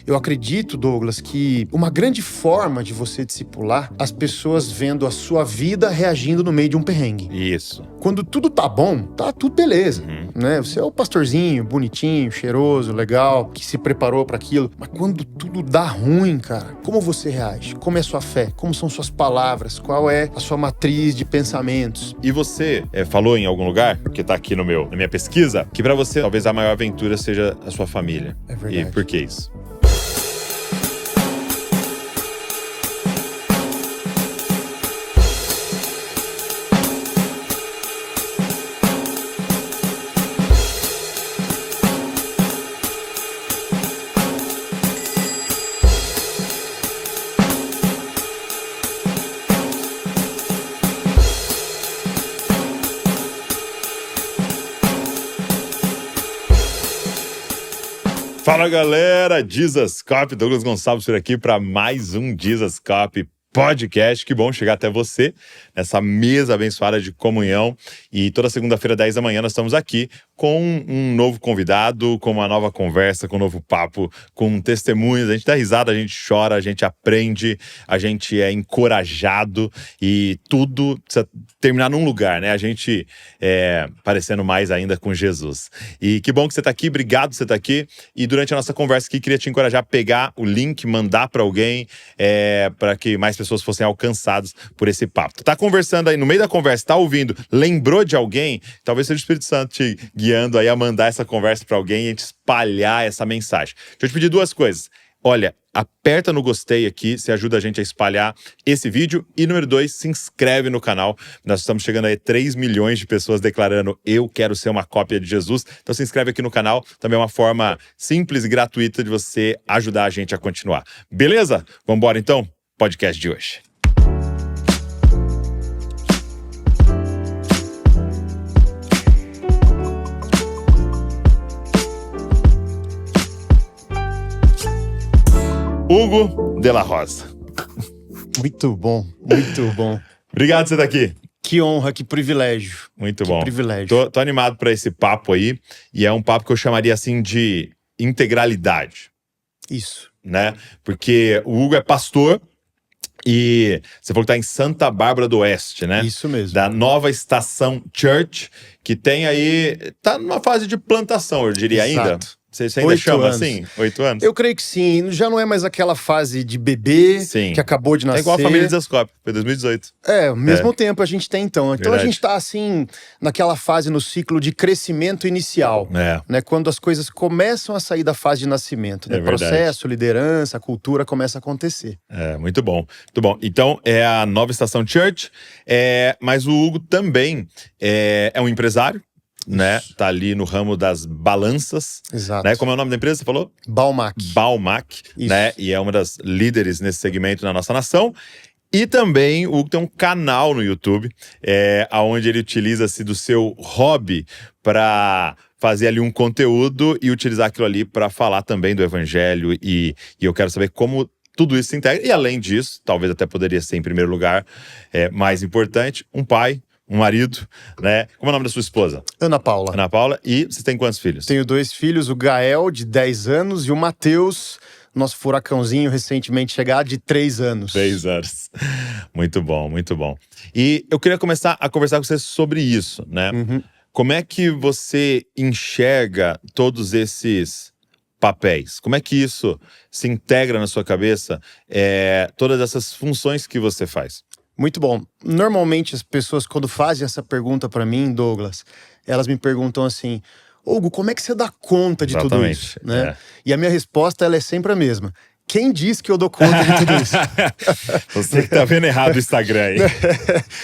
Eu acredito, Douglas, que uma grande forma de você discipular as pessoas vendo a sua vida reagindo no meio de um perrengue. Isso. Quando tudo tá bom, tá tudo beleza, né? Você é o pastorzinho, bonitinho, cheiroso, legal, que se preparou para aquilo. Mas quando tudo dá ruim, cara, como você reage? Como é a sua fé? Como são suas palavras? Qual é a sua matriz de pensamentos? E você falou em algum lugar, porque tá aqui na minha pesquisa, que pra você talvez a maior aventura seja a sua família. É verdade. E por que isso? Fala galera, Jesus Cop, Douglas Gonçalves por aqui para mais um Jesus Cop Podcast. Que bom chegar até você nessa mesa abençoada de comunhão. E toda segunda-feira, 10 da manhã, nós estamos aqui com um novo convidado, com uma nova conversa, com um novo papo, com testemunhos. A gente dá risada, a gente chora, a gente aprende, a gente é encorajado e tudo precisa terminar num lugar, né? A gente parecendo mais ainda com Jesus. E que bom que você está aqui, obrigado por você estar aqui. E durante a nossa conversa aqui, queria te encorajar a pegar o link, mandar para alguém, para que mais pessoas fossem alcançadas por esse papo. Tu tá conversando aí, no meio da conversa, tá ouvindo, lembrou de alguém? Talvez seja o Espírito Santo te guiando aí a mandar essa conversa para alguém e a gente espalhar essa mensagem. Deixa eu te pedir duas coisas. Olha, aperta no gostei aqui, se ajuda a gente a espalhar esse vídeo. E número 2, se inscreve no canal. Nós estamos chegando aí a 3 milhões de pessoas declarando eu quero ser uma cópia de Jesus. Então se inscreve aqui no canal. Também é uma forma simples e gratuita de você ajudar a gente a continuar. Beleza? Vamos embora então? Podcast de hoje. Hugo de la Rosa. Muito bom, muito bom. Obrigado por você estar aqui. Que honra, que privilégio. Muito bom. Que privilégio. Tô animado para esse papo aí. E é um papo que eu chamaria assim de integralidade. Isso. Né? Porque o Hugo é pastor e você falou que tá em Santa Bárbara do Oeste, né? Isso mesmo. Da Nova Estação Church, que tem aí... Tá numa fase de plantação, eu diria. Exato. Ainda. Você ainda chama anos. assim? 8 anos? Eu creio que sim. Já não é mais aquela fase de bebê Sim. que acabou de nascer. É igual a família Desascope, foi 2018. Ao mesmo tempo a gente tem então. Então Verdade. a gente tá assim, naquela fase no ciclo de crescimento inicial. Né? Quando as coisas começam a sair da fase de nascimento. Né? Processo, liderança, cultura começa a acontecer. Muito bom. Muito bom. Então é a Nova Estação Church, mas o Hugo também é um empresário. Né? Tá ali no ramo das balanças. Exato. Né? Como é o nome da empresa, você falou? Balmac. Né? E é uma das líderes nesse segmento na nossa nação. E também o Hugo tem um canal no YouTube, onde ele utiliza-se do seu hobby para fazer ali um conteúdo e utilizar aquilo ali para falar também do evangelho. E eu quero saber como tudo isso se integra. E além disso, talvez até poderia ser em primeiro lugar, mais importante, um pai, um marido, né? Como é o nome da sua esposa? Ana Paula. Ana Paula. E você tem quantos filhos? Tenho 2 filhos, o Gael, de 10 anos, e o Matheus, nosso furacãozinho recentemente chegado, de 3 anos. 3 anos. Muito bom, muito bom. E eu queria começar a conversar com você sobre isso, né? Como é que você enxerga todos esses papéis? Como é que isso se integra na sua cabeça? Todas essas funções que você faz? Muito bom. Normalmente as pessoas, quando fazem essa pergunta pra mim, Douglas, elas me perguntam assim: Hugo, como é que você dá conta de tudo isso? Né? E a minha resposta ela é sempre a mesma. Quem diz que eu dou conta de tudo isso? Você que tá vendo errado o Instagram aí.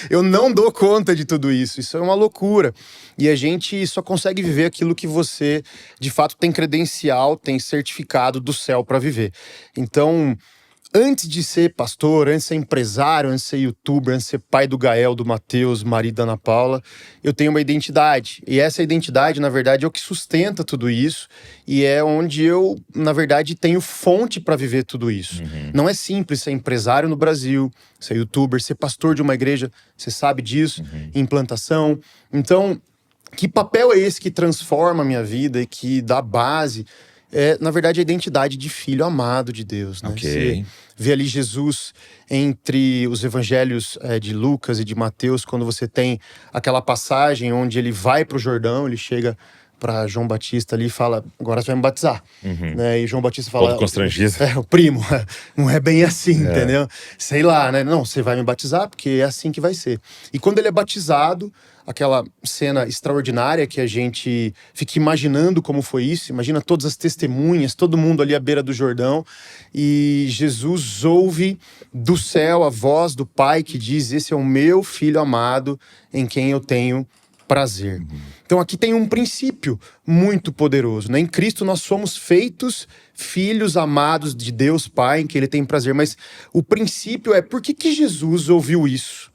Eu não dou conta de tudo isso. Isso é uma loucura. E a gente só consegue viver aquilo que você, de fato, tem credencial, tem certificado do céu pra viver. Então, antes de ser pastor, antes de ser empresário, antes de ser youtuber, antes de ser pai do Gael, do Matheus, marido da Ana Paula, eu tenho uma identidade. E essa identidade, na verdade, é o que sustenta tudo isso. E é onde eu, na verdade, tenho fonte para viver tudo isso. Não é simples ser empresário no Brasil, ser youtuber, ser pastor de uma igreja, você sabe disso, implantação. Então, que papel é esse que transforma a minha vida e que dá base? é, na verdade, a identidade de filho amado de Deus, né? Ok. Você vê ali Jesus entre os evangelhos de Lucas e de Mateus, quando você tem aquela passagem onde ele vai para o Jordão, ele chega para João Batista ali e fala, agora você vai me batizar. Né? E João Batista fala... Todo constrangido. O primo, não é bem assim, entendeu? Sei lá, né? Não, você vai me batizar porque é assim que vai ser. E quando ele é batizado, aquela cena extraordinária que a gente fica imaginando como foi isso, imagina todas as testemunhas, todo mundo ali à beira do Jordão, e Jesus ouve do céu a voz do Pai que diz, esse é o meu filho amado em quem eu tenho prazer. Então aqui tem um princípio muito poderoso, né? Em Cristo nós somos feitos filhos amados de Deus Pai, em que Ele tem prazer. Mas o princípio é, por que Jesus ouviu isso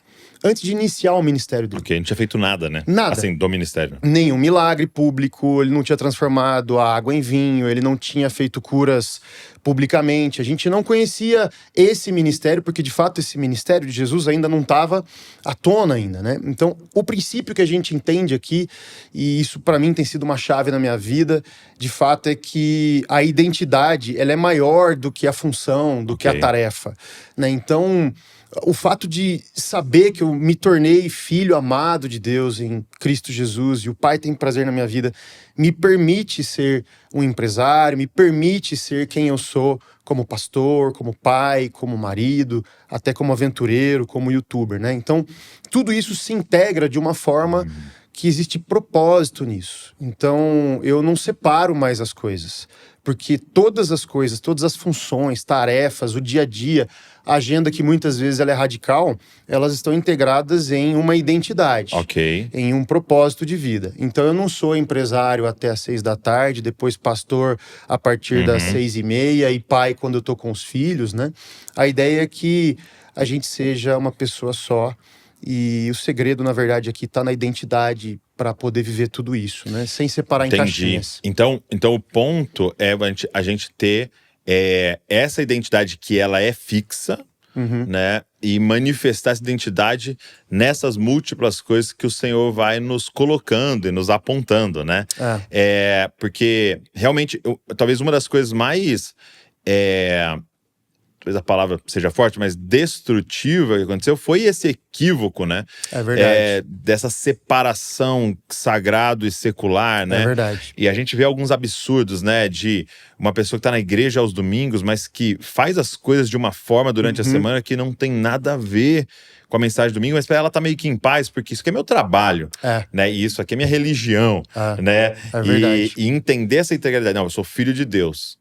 antes de iniciar o ministério dele? Porque ele não tinha feito nada, né? Nada. Assim, do ministério. Nenhum milagre público, ele não tinha transformado a água em vinho, ele não tinha feito curas publicamente. A gente não conhecia esse ministério, porque de fato esse ministério de Jesus ainda não estava à tona ainda, né? Então, o princípio que a gente entende aqui, e isso para mim tem sido uma chave na minha vida, de fato é que a identidade, ela é maior do que a função, do que a tarefa, né? Então, o fato de saber que eu me tornei filho amado de Deus em Cristo Jesus e o Pai tem prazer na minha vida, me permite ser um empresário, me permite ser quem eu sou como pastor, como pai, como marido, até como aventureiro, como youtuber, né? Então, tudo isso se integra de uma forma que existe propósito nisso. Então, eu não separo mais as coisas, porque todas as coisas, todas as funções, tarefas, o dia a dia, a agenda que muitas vezes ela é radical, elas estão integradas em uma identidade, em um propósito de vida. Então eu não sou empresário até às 6 da tarde, depois pastor a partir das 6:30 e pai quando eu tô com os filhos, né? A ideia é que a gente seja uma pessoa só. E o segredo, na verdade, aqui está na identidade para poder viver tudo isso, né? Sem separar em caixinhas. Então o ponto é a gente ter essa identidade que ela é fixa, né? E manifestar essa identidade nessas múltiplas coisas que o Senhor vai nos colocando e nos apontando, né? Porque realmente, talvez uma das coisas mais... talvez a palavra seja forte, mas destrutiva que aconteceu foi esse equívoco, né? É verdade. Dessa separação sagrado e secular, né? É verdade. E a gente vê alguns absurdos, né? De uma pessoa que tá na igreja aos domingos, mas que faz as coisas de uma forma durante a semana que não tem nada a ver com a mensagem do domingo, mas pra ela tá meio que em paz, porque isso aqui é meu trabalho, né? E isso aqui é minha religião, né? É verdade. E entender essa integralidade. Não, eu sou filho de Deus.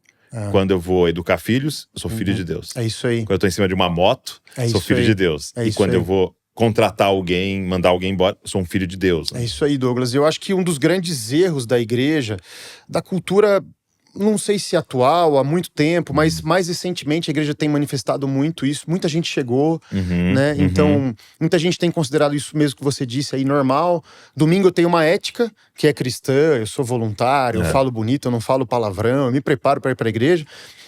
Quando eu vou educar filhos, eu sou filho de Deus. É isso aí. Quando eu tô em cima de uma moto, sou filho de Deus. E quando eu vou contratar alguém, mandar alguém embora, eu sou um filho de Deus. Né? É isso aí, Douglas. Eu acho que um dos grandes erros da igreja, da cultura, não sei se atual, há muito tempo, mas mais recentemente a igreja tem manifestado muito isso. Muita gente chegou, né? Então, muita gente tem considerado isso mesmo que você disse aí, normal. Domingo eu tenho uma ética que é cristã, eu sou voluntário, eu falo bonito, eu não falo palavrão, eu me preparo para ir para a igreja.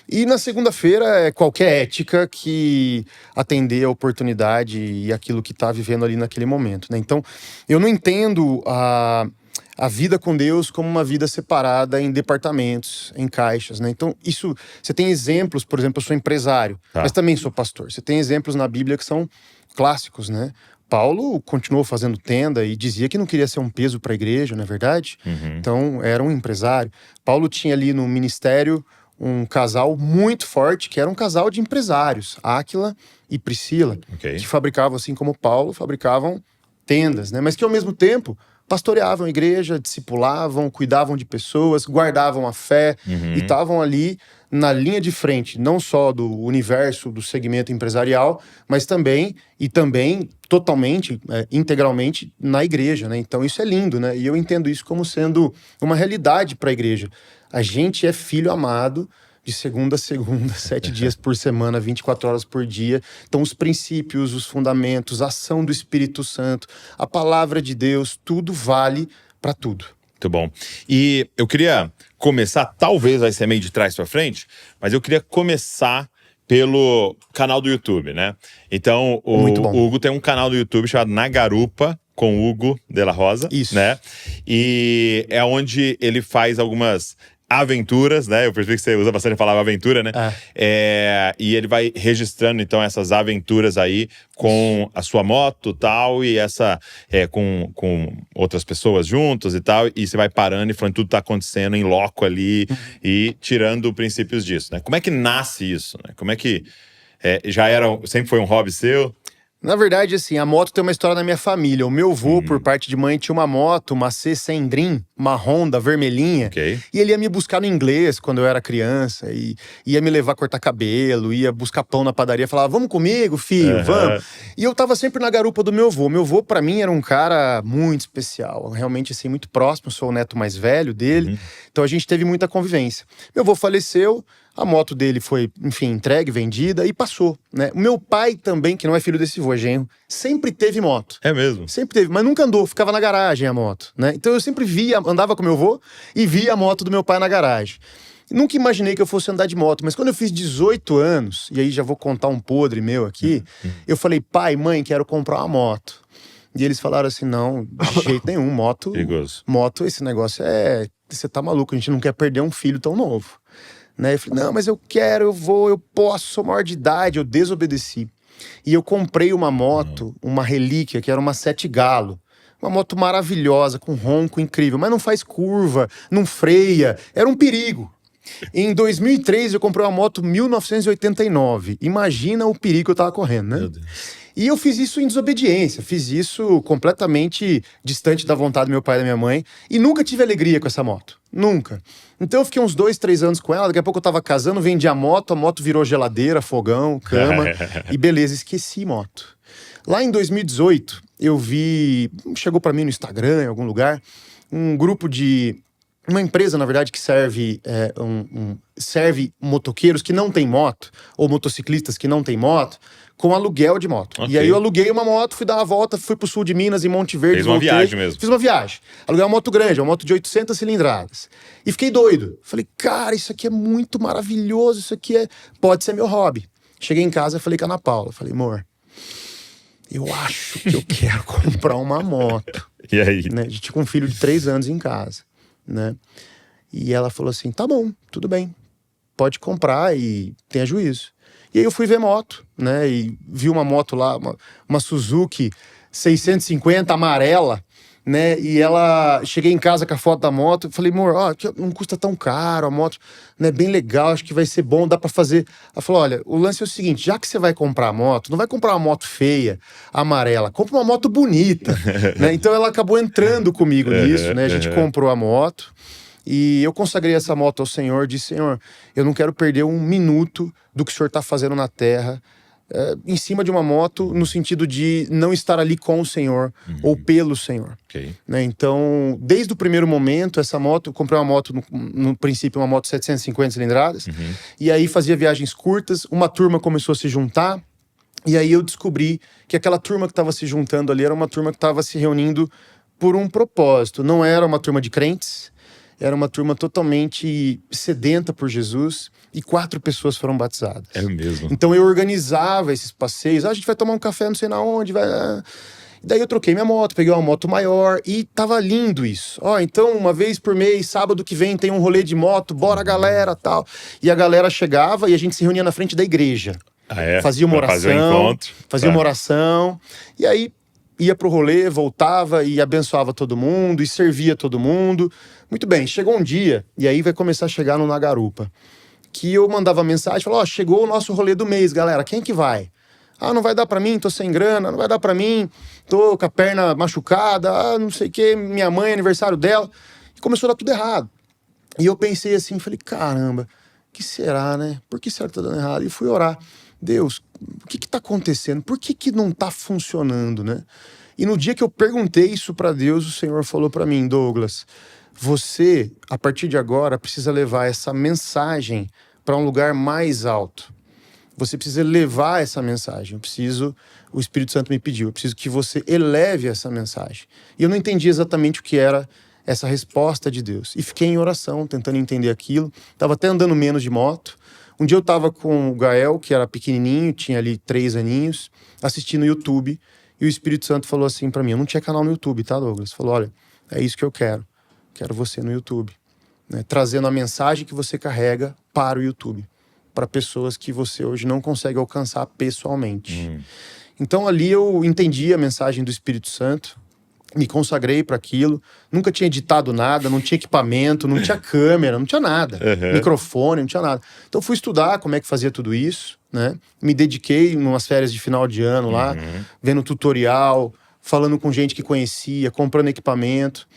E na segunda-feira é qualquer ética que atender a oportunidade e aquilo que está vivendo ali naquele momento, né? Então, eu não entendo a vida com Deus como uma vida separada em departamentos, em caixas, né? Então, isso... Você tem exemplos, por exemplo, eu sou empresário, mas também sou pastor. Você tem exemplos na Bíblia que são clássicos, né? Paulo continuou fazendo tenda e dizia que não queria ser um peso para a igreja, não é verdade? Então, era um empresário. Paulo tinha ali no ministério um casal muito forte, que era um casal de empresários, Áquila e Priscila, que fabricavam, assim como Paulo, fabricavam tendas, né? Mas que ao mesmo tempo pastoreavam a igreja, discipulavam, cuidavam de pessoas, guardavam a fé e estavam ali na linha de frente, não só do universo, do segmento empresarial, mas também totalmente, integralmente na igreja, né? Então isso é lindo, né? E eu entendo isso como sendo uma realidade para a igreja. A gente é filho amado de segunda a segunda, 7 dias por semana, 24 horas por dia. Então os princípios, os fundamentos, a ação do Espírito Santo, a palavra de Deus, tudo vale para tudo. Muito bom. E eu queria começar, talvez vai ser meio de trás para frente, mas eu queria começar pelo canal do YouTube, né? Então, o Hugo tem um canal do YouTube chamado Na Garupa, com Hugo de la Rosa, isso, né? E é onde ele faz algumas aventuras, né? Eu percebi que você usa bastante a palavra aventura, né? E ele vai registrando, então, essas aventuras aí com a sua moto e tal, e com outras pessoas juntos e tal, e você vai parando e falando tudo tá acontecendo em loco ali e tirando princípios disso, né? Como é que nasce isso, né? Como é que sempre foi um hobby seu? Na verdade, assim, a moto tem uma história na minha família. O meu avô, por parte de mãe, tinha uma moto, uma C100 Dream, uma Honda vermelhinha. Ok. E ele ia me buscar no inglês quando eu era criança. E ia me levar a cortar cabelo, ia buscar pão na padaria. Falava, vamos comigo, filho, vamos. E eu tava sempre na garupa do meu avô. Meu avô, pra mim, era um cara muito especial. Realmente, assim, muito próximo. Eu sou o neto mais velho dele. Então, a gente teve muita convivência. Meu avô faleceu. A moto dele foi, enfim, entregue, vendida e passou, né? O meu pai também, que não é filho desse vô, é genro, sempre teve moto. É mesmo? Sempre teve, mas nunca andou, ficava na garagem a moto, né? Então eu sempre andava com meu avô e via a moto do meu pai na garagem. Nunca imaginei que eu fosse andar de moto, mas quando eu fiz 18 anos, e aí já vou contar um podre meu aqui, eu falei, pai, mãe, quero comprar uma moto. E eles falaram assim, não, de jeito nenhum, moto... Perigoso. Moto, esse negócio você tá maluco, a gente não quer perder um filho tão novo. Né? Eu falei, não, mas eu quero, eu vou, eu posso, sou maior de idade. Eu desobedeci. E eu comprei uma moto, uma relíquia, que era uma 7 Galo. Uma moto maravilhosa, com ronco incrível, mas não faz curva, não freia, era um perigo. Em 2003, eu comprei uma moto 1989. Imagina o perigo que eu tava correndo, né? Meu Deus. E eu fiz isso em desobediência, fiz isso completamente distante da vontade do meu pai e da minha mãe, e nunca tive alegria com essa moto, nunca. Então eu fiquei uns 2, 3 anos com ela, daqui a pouco eu tava casando, vendi a moto virou geladeira, fogão, cama, e beleza, esqueci moto. Lá em 2018, eu vi, chegou pra mim no Instagram, em algum lugar, um grupo de... Uma empresa, na verdade, que serve motoqueiros que não têm moto, ou motociclistas que não têm moto, com aluguel de moto. Okay. E aí eu aluguei uma moto, fui dar uma volta, fui pro sul de Minas, em Monte Verde, Fez uma viagem mesmo. Fiz uma viagem. Aluguei uma moto grande, uma moto de 800 cilindradas. E fiquei doido. Falei, cara, isso aqui é muito maravilhoso, isso aqui pode ser meu hobby. Cheguei em casa e falei com a Ana Paula, falei, amor, eu acho que eu quero comprar uma moto. E aí? Né? A gente tinha um filho de 3 anos em casa. Né? E ela falou assim, tá bom, tudo bem, pode comprar e tenha juízo. E aí eu fui ver moto, né, e vi uma moto lá, uma Suzuki 650 amarela, né, e cheguei em casa com a foto da moto, falei, amor, não custa tão caro, a moto, né, bem legal, acho que vai ser bom, dá pra fazer. Ela falou, olha, o lance é o seguinte, já que você vai comprar a moto, não vai comprar uma moto feia, amarela, compra uma moto bonita, né, então ela acabou entrando comigo nisso, né, a gente comprou a moto, e eu consagrei essa moto ao Senhor, disse, Senhor, eu não quero perder um minuto do que o Senhor tá fazendo na terra, em cima de uma moto, no sentido de não estar ali com o Senhor ou pelo Senhor. Okay. Né? Então, desde o primeiro momento, essa moto, eu comprei uma moto, no princípio, uma moto 750 cilindradas, e aí fazia viagens curtas, uma turma começou a se juntar, e aí eu descobri que aquela turma que estava se juntando ali era uma turma que estava se reunindo por um propósito. Não era uma turma de crentes, era uma turma totalmente sedenta por Jesus, e 4 pessoas foram batizadas. É mesmo? Então eu organizava esses passeios, a gente vai tomar um café não sei na onde, vai... Daí eu troquei minha moto, peguei uma moto maior e tava lindo isso. Então uma vez por mês, sábado que vem tem um rolê de moto, bora galera, tal. E a galera chegava e a gente se reunia na frente da igreja. Fazia uma oração, fazer um encontro. Fazia uma oração, e aí ia pro rolê, voltava e abençoava todo mundo e servia todo mundo. Muito bem, chegou um dia, e aí vai começar a chegar no Na Garupa, que eu mandava mensagem, falava, chegou o nosso rolê do mês, galera, quem que vai? Não vai dar pra mim, tô sem grana, não vai dar pra mim, tô com a perna machucada, não sei o que, minha mãe, aniversário dela. E começou a dar tudo errado. E eu pensei assim, falei, caramba, o que será, né? Por que será que tá dando errado? E fui orar. Deus, o que tá acontecendo? Por que não tá funcionando, né? E no dia que eu perguntei isso pra Deus, o Senhor falou pra mim, Douglas, você, a partir de agora, precisa levar essa mensagem para um lugar mais alto. Você precisa levar essa mensagem. O Espírito Santo me pediu, eu preciso que você eleve essa mensagem. E eu não entendi exatamente o que era essa resposta de Deus. E fiquei em oração, tentando entender aquilo. Estava até andando menos de moto. Um dia eu estava com o Gael, que era pequenininho, tinha ali 3 aninhos, assistindo o YouTube. E o Espírito Santo falou assim para mim, eu não tinha canal no YouTube, tá, Douglas? Falou, olha, é isso que eu quero. Quero você no YouTube. né? Trazendo a mensagem que você carrega para o YouTube, para pessoas que você hoje não consegue alcançar pessoalmente. Então ali eu entendi a mensagem do Espírito Santo, me consagrei para aquilo, nunca tinha editado nada, não tinha equipamento, não tinha câmera, não tinha nada, microfone, não tinha nada. Então fui estudar como é que fazia tudo isso, né? Me dediquei em umas férias de final de ano lá, vendo tutorial, falando com gente que conhecia, comprando equipamento.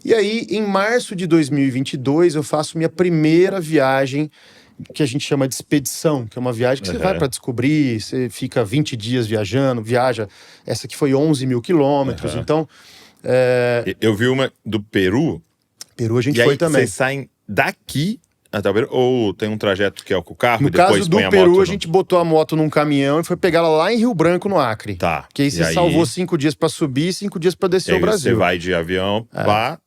E aí, em março de 2022, eu faço minha primeira viagem que a gente chama de expedição, que é uma viagem que você vai para descobrir, você fica 20 dias viajando, viaja, essa aqui foi 11 mil quilômetros, então... Eu vi uma do Peru. Peru a gente e foi aí, também. Vocês saem daqui até o Peru? Ou tem um trajeto que é com o carro No e depois caso do põe a Peru, moto? a gente botou a moto num caminhão e foi pegar ela lá em Rio Branco, no Acre. Tá. Que aí você salvou 5 dias para subir e 5 dias para descer o Brasil. Você vai de avião pra...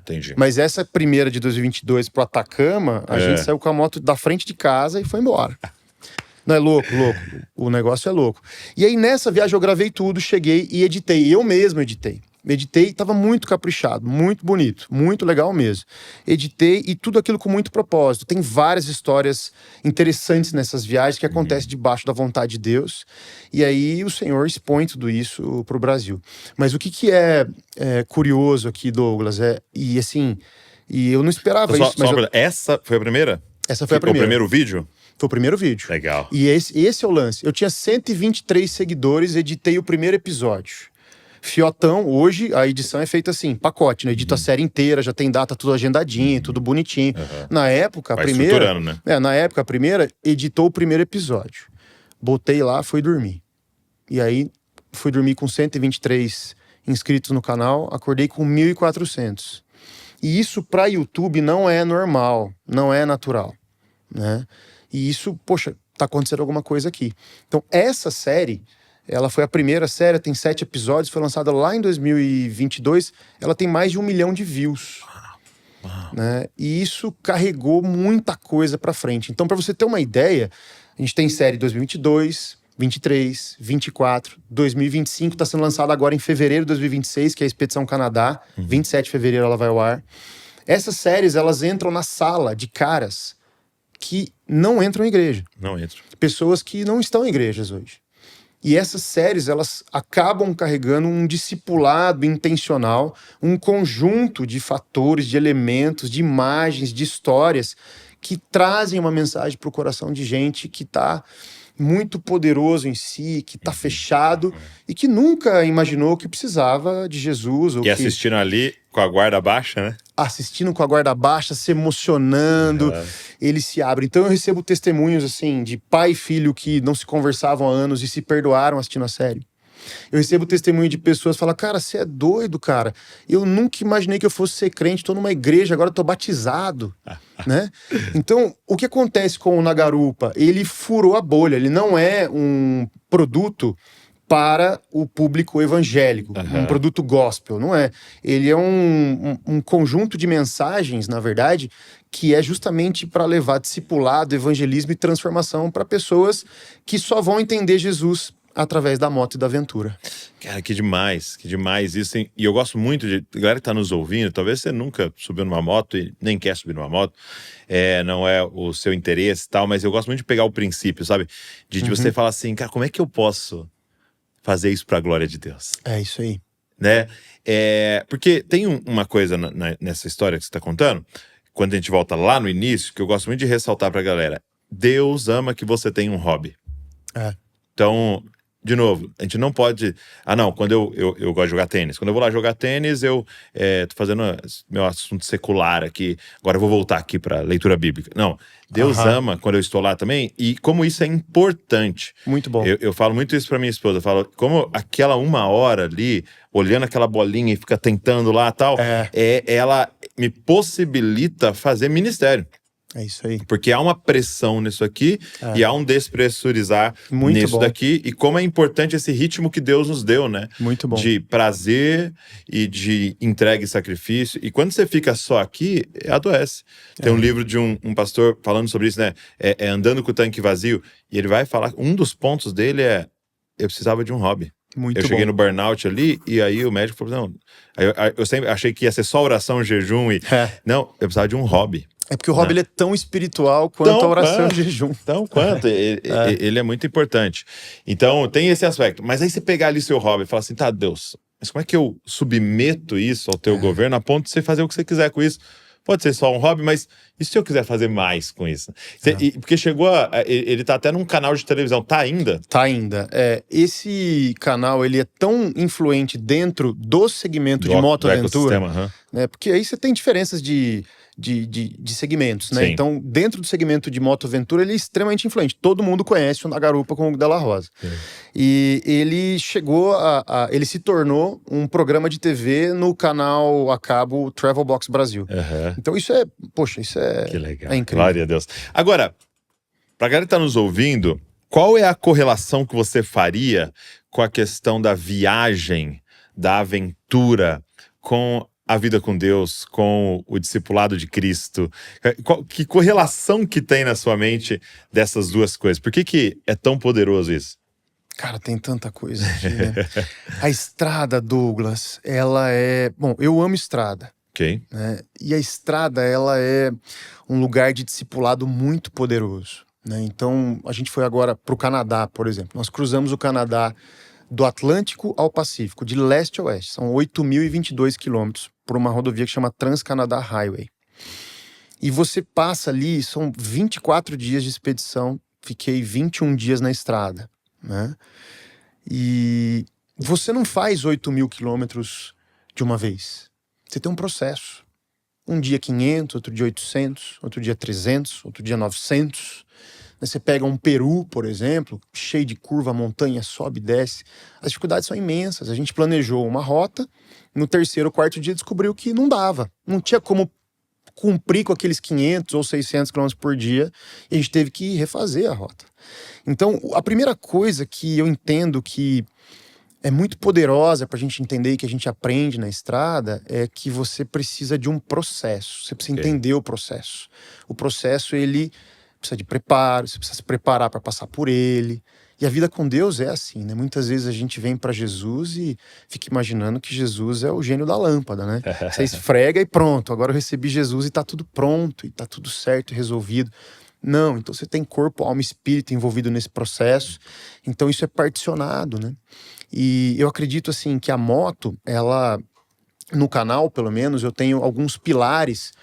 Entendi. Mas essa primeira de 2022 pro Atacama, a gente saiu com a moto da frente de casa e foi embora. Não é louco, louco. O negócio é louco. E aí nessa viagem eu gravei tudo, cheguei e editei. Eu mesmo editei. Editei, tava muito caprichado, muito bonito, muito legal mesmo. Editei e tudo aquilo com muito propósito. Tem várias histórias interessantes nessas viagens que acontecem debaixo da vontade de Deus. E aí o Senhor expõe tudo isso pro Brasil. Mas o que é curioso aqui, Douglas, e assim, e eu não esperava isso. Mas essa foi a primeira? Essa foi a primeira. O primeiro vídeo? Foi o primeiro vídeo. Legal. E esse é o lance. Eu tinha 123 seguidores, editei o primeiro episódio. Fiotão, hoje a edição é feita assim, pacote, né? Edito a série inteira, já tem data tudo agendadinho, tudo bonitinho. Na época, a primeira... né? Na época, a primeira editou o primeiro episódio. Botei lá, fui dormir. E aí, fui dormir com 123 inscritos no canal, acordei com 1.400. E isso para YouTube não é normal, não é natural, né? E isso, poxa, tá acontecendo alguma coisa aqui. Então, essa série... Ela foi a primeira série, tem 7 episódios, foi lançada lá em 2022. Ela tem mais de 1 milhão de views. Né? E isso carregou muita coisa pra frente. Então, pra você ter uma ideia, a gente tem série 2022, 23, 24, 2025, tá sendo lançada agora em fevereiro de 2026, que é a Expedição Canadá. 27 de fevereiro ela vai ao ar. Essas séries, elas entram na sala de caras que não entram em igreja. Não entram. Pessoas que não estão em igrejas hoje. E essas séries, elas acabam carregando um discipulado intencional, um conjunto de fatores, de elementos, de imagens, de histórias que trazem uma mensagem para o coração de gente que está muito poderoso em si, que está fechado e que nunca imaginou que precisava de Jesus. Ou e assistindo ali com a guarda baixa, né? Assistindo com a guarda baixa, se emocionando, ele se abre. Então eu recebo testemunhos assim de pai e filho que não se conversavam há anos e se perdoaram assistindo a série. Eu recebo testemunho de pessoas que falam, cara, você é doido, cara. Eu nunca imaginei que eu fosse ser crente, tô numa igreja, agora tô batizado, né? Então, o que acontece com o Na Garupa? Ele furou a bolha, ele não é um produto para o público evangélico, um produto gospel, não é. Ele é um conjunto de mensagens, na verdade, que é justamente para levar discipulado, evangelismo e transformação para pessoas que só vão entender Jesus através da moto e da aventura. Cara, que demais isso. E eu gosto muito de... A galera que tá nos ouvindo, talvez você nunca subiu numa moto e nem quer subir numa moto, não é o seu interesse e tal, mas eu gosto muito de pegar o princípio, sabe? De você falar assim, cara, como é que eu posso fazer isso pra glória de Deus? É isso aí. Né? Porque tem uma coisa nessa história que você tá contando, quando a gente volta lá no início, que eu gosto muito de ressaltar pra galera. Deus ama que você tenha um hobby. Então... De novo, a gente não pode... quando eu gosto de jogar tênis. Quando eu vou lá jogar tênis, eu tô fazendo meu assunto secular aqui. Agora eu vou voltar aqui para leitura bíblica. Não, Deus ama quando eu estou lá também. E como isso é importante. Muito bom. Eu falo muito isso para minha esposa. Eu falo, como aquela 1 hora ali, olhando aquela bolinha e fica tentando lá e tal, ela me possibilita fazer ministério. É isso aí. Porque há uma pressão nisso aqui e há um despressurizar muito nisso bom. daqui. E como é importante esse ritmo que Deus nos deu, né? Muito bom. De prazer e de entrega e sacrifício. E quando você fica só aqui, adoece. Tem um livro de um pastor falando sobre isso, né? Andando com o tanque vazio. E ele vai falar, um dos pontos dele eu precisava de um hobby. Muito Eu cheguei bom. no burnout ali, e aí o médico falou, não... Eu sempre achei que ia ser só oração, jejum e... Não, eu precisava de um hobby. É porque o hobby ele é tão espiritual quanto a oração e o jejum. Então, quanto? Ele é muito importante. Então, tem esse aspecto. Mas aí você pegar ali seu hobby e falar assim, tá, Deus, mas como é que eu submeto isso ao teu governo a ponto de você fazer o que você quiser com isso? Pode ser só um hobby, mas e se eu quiser fazer mais com isso? Porque ele tá até num canal de televisão, tá ainda? Tá ainda. Esse canal, ele é tão influente dentro do segmento de motoaventura, né? Porque aí você tem diferenças de segmentos, né? Sim. Então, dentro do segmento de motoaventura, ele é extremamente influente. Todo mundo conhece o Na Garupa com o Hugo Della Rosa. Sim. E ele chegou ele se tornou um programa de TV no canal a cabo Travel Box Brasil. Então isso é que legal. É incrível. Glória a Deus. Agora, pra galera que tá nos ouvindo, qual é a correlação que você faria com a questão da viagem, da aventura, com a vida com Deus, com o discipulado de Cristo? Que correlação que tem na sua mente dessas duas coisas? Por que é tão poderoso isso? Cara, tem tanta coisa aqui, né? A estrada, Douglas, ela é... Bom, eu amo estrada. Ok. Né? E a estrada, ela é um lugar de discipulado muito poderoso, né? Então, a gente foi agora para o Canadá, por exemplo. Nós cruzamos o Canadá do Atlântico ao Pacífico, de leste a oeste. São 8.022 quilômetros por uma rodovia que chama Trans-Canada Highway. E você passa ali, são 24 dias de expedição. Fiquei 21 dias na estrada, né? E você não faz 8.000 quilômetros de uma vez. Você tem um processo. Um dia 500, outro dia 800, outro dia 300, outro dia 900. Você pega um Peru, por exemplo, cheio de curva, montanha, sobe e desce. As dificuldades são imensas. A gente planejou uma rota, no terceiro ou quarto dia descobriu que não dava. Não tinha como cumprir com aqueles 500 ou 600 km por dia, e a gente teve que refazer a rota. Então, a primeira coisa que eu entendo que é muito poderosa para a gente entender e que a gente aprende na estrada é que você precisa de um processo. Você precisa entender o processo. O processo, ele precisa de preparo, você precisa se preparar para passar por ele. E a vida com Deus é assim, né? Muitas vezes a gente vem para Jesus e fica imaginando que Jesus é o gênio da lâmpada, né? Você esfrega e pronto, agora eu recebi Jesus e tá tudo pronto, e tá tudo certo e resolvido. Não, então você tem corpo, alma e espírito envolvido nesse processo. Então isso é particionado, né? E eu acredito, assim, que a moto, ela, no canal, pelo menos, eu tenho alguns pilares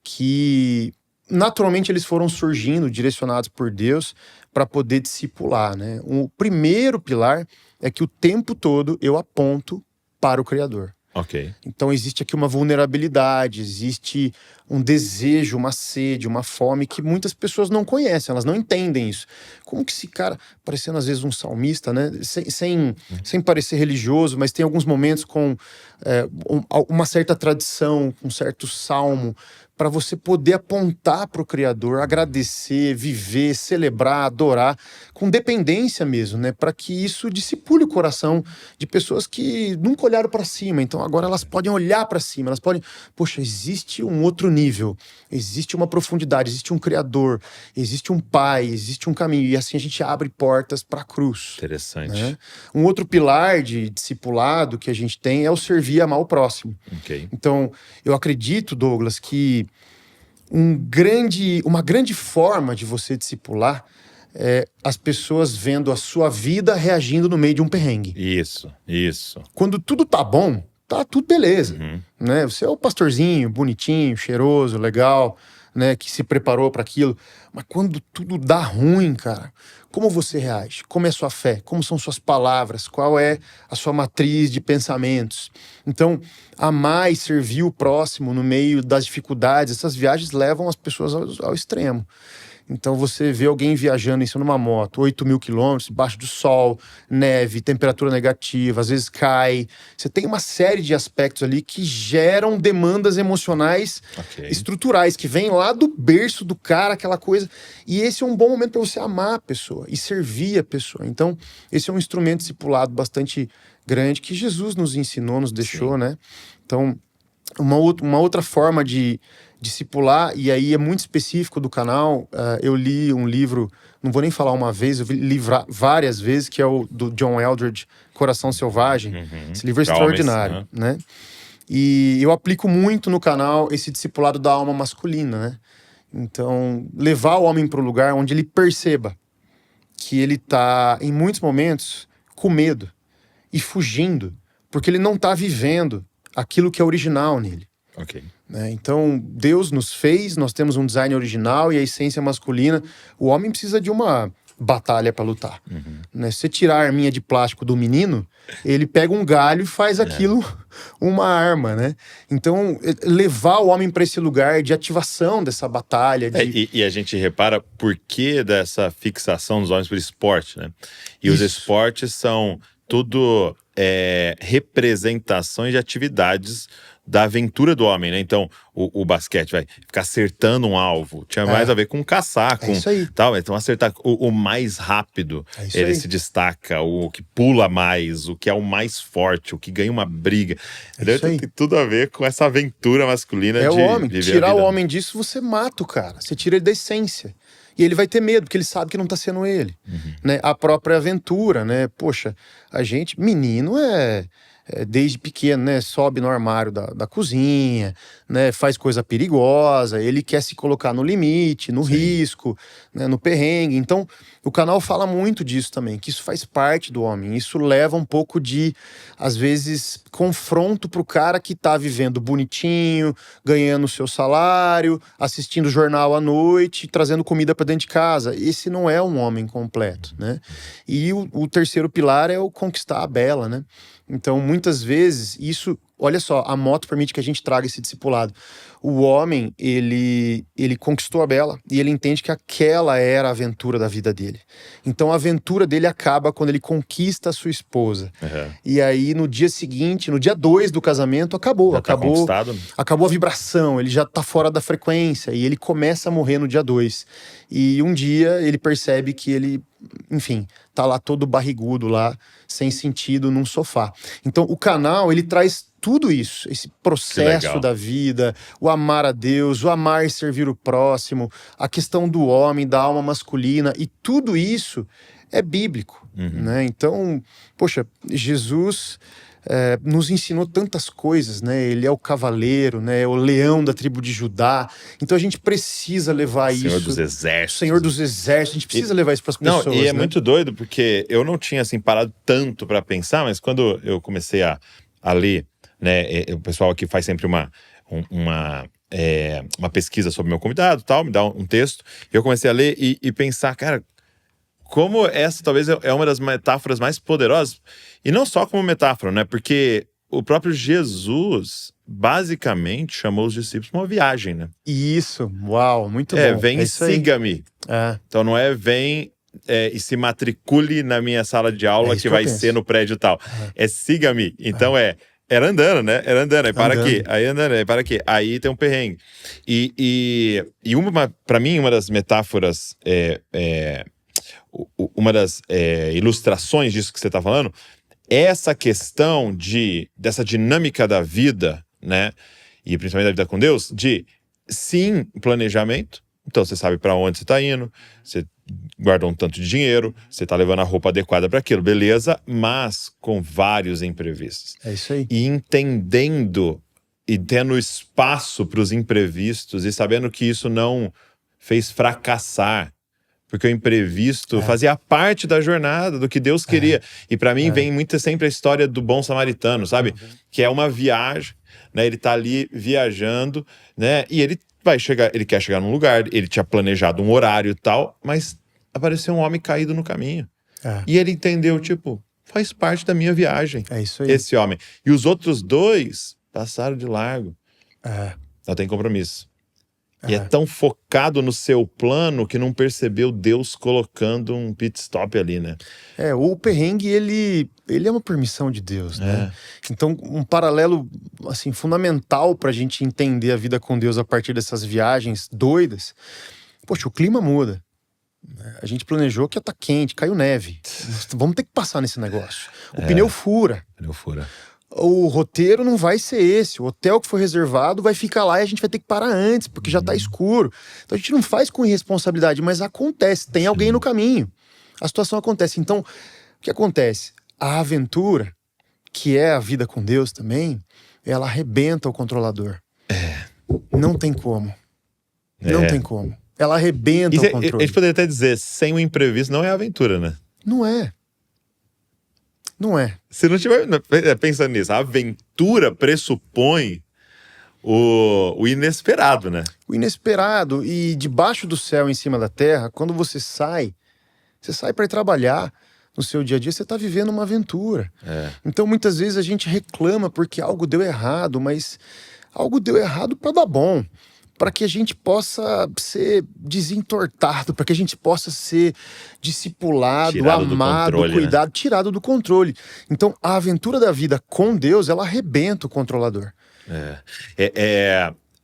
que, naturalmente, eles foram surgindo, direcionados por Deus, para poder discipular, né? O primeiro pilar é que o tempo todo eu aponto para o Criador. Ok. Então existe aqui uma vulnerabilidade, existe um desejo, uma sede, uma fome que muitas pessoas não conhecem, elas não entendem isso. Como que esse cara, parecendo às vezes um salmista, né? Sem parecer religioso, mas tem alguns momentos com uma certa tradição, um certo salmo, para você poder apontar para o Criador, agradecer, viver, celebrar, adorar, com dependência mesmo, né? Para que isso discipule o coração de pessoas que nunca olharam para cima. Então agora elas podem olhar para cima, elas podem... Poxa, existe um outro nível, existe uma profundidade, existe um Criador, existe um Pai, existe um caminho. E assim a gente abre portas para a cruz. Interessante. Né? Um outro pilar de discipulado que a gente tem é o servir e amar o próximo. Okay. Então, eu acredito, Douglas, que uma grande forma de você discipular é as pessoas vendo a sua vida reagindo no meio de um perrengue. Isso. Quando tudo tá bom, tá tudo beleza. Né? Você é o pastorzinho, bonitinho, cheiroso, legal, né? Que se preparou para aquilo. Mas quando tudo dá ruim, cara, como você reage? Como é a sua fé? Como são suas palavras? Qual é a sua matriz de pensamentos? Então, amar e servir o próximo no meio das dificuldades, essas viagens levam as pessoas ao extremo. Então você vê alguém viajando em cima de uma moto, 8.000 quilômetros, debaixo do sol, neve, temperatura negativa, às vezes cai. Você tem uma série de aspectos ali que geram demandas emocionais estruturais, que vêm lá do berço do cara, aquela coisa. E esse é um bom momento para você amar a pessoa e servir a pessoa. Então, esse é um instrumento discipulado bastante grande que Jesus nos ensinou, nos deixou, né? Então, uma outra forma de discipular, e aí é muito específico do canal, eu li um livro não vou nem falar uma vez, eu li várias vezes, que é o do John Eldredge, Coração Selvagem. Esse livro é extraordinário, né? E eu aplico muito no canal esse discipulado da alma masculina, né? Então, levar o homem para o lugar onde ele perceba que ele tá, em muitos momentos, com medo e fugindo, porque ele não tá vivendo aquilo que é original nele. Ok. Né? Então, Deus nos fez, nós temos um design original e a essência masculina. O homem precisa de uma batalha para lutar. Né? Se você tirar a arminha de plástico do menino, ele pega um galho e faz aquilo uma arma, né? Então, levar o homem para esse lugar de ativação dessa batalha. E a gente repara por que dessa fixação dos homens por esporte, né? E os esportes são tudo representações de atividades da aventura do homem, né? Então, o basquete vai ficar acertando um alvo. Tinha mais a ver com caçar, com tal. Então, acertar o mais rápido, ele se destaca. O que pula mais, o que é o mais forte, o que ganha uma briga. Tem tudo a ver com essa aventura masculina de o homem. viver Tirar a vida. o homem disso, você mata o cara. Você tira ele da essência. E ele vai ter medo, porque ele sabe que não tá sendo ele. Né? A própria aventura, né? Poxa, a gente... Menino desde pequeno, né, sobe no armário da cozinha, né, faz coisa perigosa, ele quer se colocar no limite, no risco, né, no perrengue. Então, o canal fala muito disso também, que isso faz parte do homem. Isso leva um pouco de, às vezes, confronto pro cara que tá vivendo bonitinho, ganhando o seu salário, assistindo jornal à noite, trazendo comida para dentro de casa. Esse não é um homem completo, né? E o terceiro pilar é o conquistar a bela, né? Então, muitas vezes, isso... Olha só, a moto permite que a gente traga esse discipulado. O homem, ele conquistou a Bela e ele entende que aquela era a aventura da vida dele. Então, a aventura dele acaba quando ele conquista a sua esposa. E aí, no dia seguinte, no dia 2 do casamento, acabou. Acabou a vibração, ele já tá fora da frequência e ele começa a morrer no dia 2. E um dia, ele percebe que ele... Enfim, tá lá todo barrigudo lá, sem sentido, num sofá. Então, o canal, ele traz tudo isso, esse processo da vida, o amar a Deus, o amar e servir o próximo, a questão do homem, da alma masculina, e tudo isso é bíblico, né? Então, poxa, Jesus... nos ensinou tantas coisas, né? Ele é o cavaleiro, né? É o leão da tribo de Judá. Então a gente precisa levar Senhor isso. Dos Exércitos. Senhor dos Exércitos. A gente precisa levar isso para as pessoas. Não, e é muito doido, porque eu não tinha assim parado tanto para pensar, mas quando eu comecei a ler, né? O pessoal aqui faz sempre uma pesquisa sobre o meu convidado, tal, me dá um texto. E eu comecei a ler e pensar, cara, como essa talvez é uma das metáforas mais poderosas, e não só como metáfora, né? Porque o próprio Jesus basicamente chamou os discípulos para uma viagem, né? Isso, uau, muito bom. Vem e siga-me. Então não vem e se matricule na minha sala de aula que vai ser no prédio tal. Siga-me. Então era andando, né? Era andando, aí para aqui, aí andando, aí para aqui. Aí tem um perrengue. E para mim, uma das metáforas... uma das ilustrações disso que você está falando é essa questão dessa dinâmica da vida, né? E principalmente da vida com Deus, de sim, planejamento. Então você sabe para onde você está indo, você guardou um tanto de dinheiro, você está levando a roupa adequada para aquilo, beleza, mas com vários imprevistos. É isso aí. E entendendo e tendo espaço para os imprevistos e sabendo que isso não fez fracassar, porque o imprevisto fazia parte da jornada, do que Deus queria. E para mim vem muito sempre a história do bom samaritano, sabe? Que é uma viagem, né? Ele tá ali viajando, né? E ele quer chegar num lugar, ele tinha planejado um horário e tal, mas apareceu um homem caído no caminho. E ele entendeu, tipo, faz parte da minha viagem. É isso aí. Esse homem. E os outros 2 passaram de largo. Não tem compromisso. E é tão focado no seu plano que não percebeu Deus colocando um pit stop ali, né? O perrengue, ele é uma permissão de Deus, né? Então, um paralelo, assim, fundamental pra gente entender a vida com Deus a partir dessas viagens doidas. Poxa, o clima muda. A gente planejou que ia estar quente, caiu neve. Vamos ter que passar nesse negócio. O pneu fura. o roteiro não vai ser esse. O hotel que foi reservado vai ficar lá e a gente vai ter que parar antes, porque já tá escuro. Então a gente não faz com irresponsabilidade, mas acontece. Tem alguém no caminho. A situação acontece. Então, o que acontece? A aventura, que é a vida com Deus também, ela arrebenta o controlador. Não tem como. Não tem como. Ela arrebenta o controle. A gente poderia até dizer, sem o imprevisto não é aventura, né? Não é. Não é. Se não tiver pensando nisso, a aventura pressupõe o inesperado, né? O inesperado e debaixo do céu, em cima da terra, quando você sai para ir trabalhar no seu dia a dia, você está vivendo uma aventura. Então, muitas vezes a gente reclama porque algo deu errado, mas algo deu errado para dar bom. Para que a gente possa ser desentortado, para que a gente possa ser discipulado, tirado amado, controle, cuidado, tirado do controle. Então, a aventura da vida com Deus, ela arrebenta o controlador.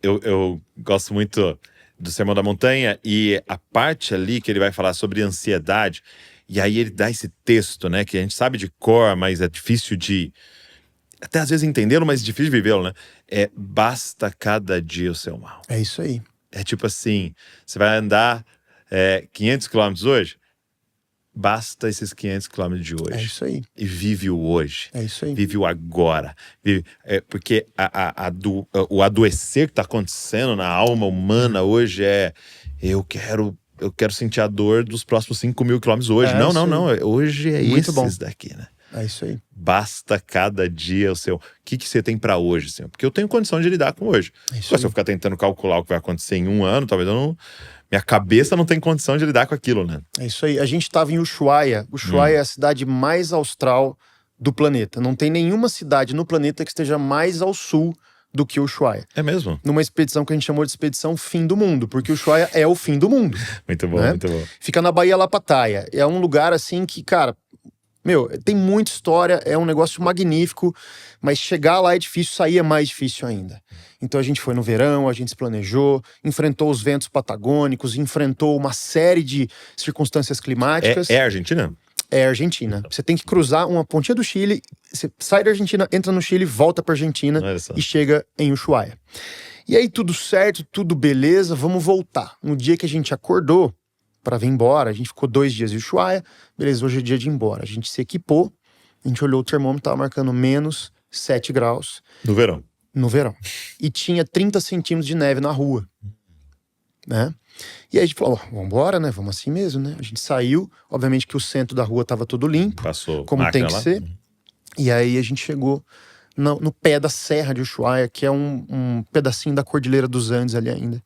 Eu gosto muito do Sermão da Montanha e a parte ali que ele vai falar sobre ansiedade, e aí ele dá esse texto, né, que a gente sabe de cor, mas é difícil de até às vezes entendê-lo, mas difícil de vivê-lo, né? Basta cada dia o seu mal. É isso aí. É tipo assim, você vai andar 500 quilômetros hoje, basta esses 500 quilômetros de hoje. É isso aí. E vive o hoje. É isso aí. Vive o agora. Porque o adoecer que está acontecendo na alma humana hoje eu quero sentir a dor dos próximos 5.000 quilômetros hoje. Não. Hoje é muito esses bom daqui, né? É isso aí. Basta cada dia o seu... O que você tem pra hoje, Senhor? Porque eu tenho condição de lidar com hoje. Se eu ficar tentando calcular o que vai acontecer em um ano, talvez eu não... Minha cabeça não tem condição de lidar com aquilo, né? É isso aí. A gente estava em Ushuaia. Ushuaia é a cidade mais austral do planeta. Não tem nenhuma cidade no planeta que esteja mais ao sul do que Ushuaia. É mesmo? Numa expedição que a gente chamou de expedição fim do mundo, porque Ushuaia é o fim do mundo. Muito bom, né? Muito bom. Fica na Baía Lapataia. É um lugar assim que, cara... tem muita história, é um negócio magnífico, mas chegar lá é difícil, sair é mais difícil ainda. Então a gente foi no verão, a gente se planejou, enfrentou os ventos patagônicos, enfrentou uma série de circunstâncias climáticas. É Argentina? É Argentina. Você tem que cruzar uma pontinha do Chile, você sai da Argentina, entra no Chile, volta pra Argentina e chega em Ushuaia. E aí tudo certo, tudo beleza, vamos voltar. No dia que a gente acordou para vir embora, a gente ficou 2 dias em Ushuaia, beleza, hoje é dia de ir embora. A gente se equipou, a gente olhou o termômetro, tava marcando menos 7 graus. No verão? No verão. E tinha 30 centímetros de neve na rua, né? E aí a gente falou, vambora, né, vamos assim mesmo, né? A gente saiu, obviamente que o centro da rua tava todo limpo, passou como tem que lá ser. E aí a gente chegou no pé da Serra de Ushuaia, que é um pedacinho da Cordilheira dos Andes ali ainda.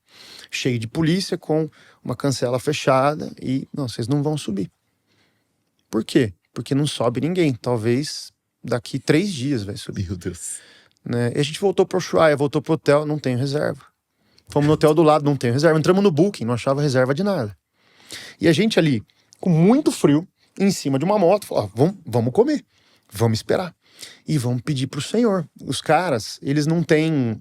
Cheio de polícia, com uma cancela fechada e, não, vocês não vão subir. Por quê? Porque não sobe ninguém. Talvez daqui 3 dias vai subir. Meu Deus. Né? E a gente voltou pro Ushuaia, voltou pro hotel, não tem reserva. Fomos no hotel do lado, não tem reserva. Entramos no Booking, não achava reserva de nada. E a gente ali, com muito frio, em cima de uma moto, falou, vamos comer, vamos esperar. E vamos pedir pro Senhor. Os caras, eles não têm...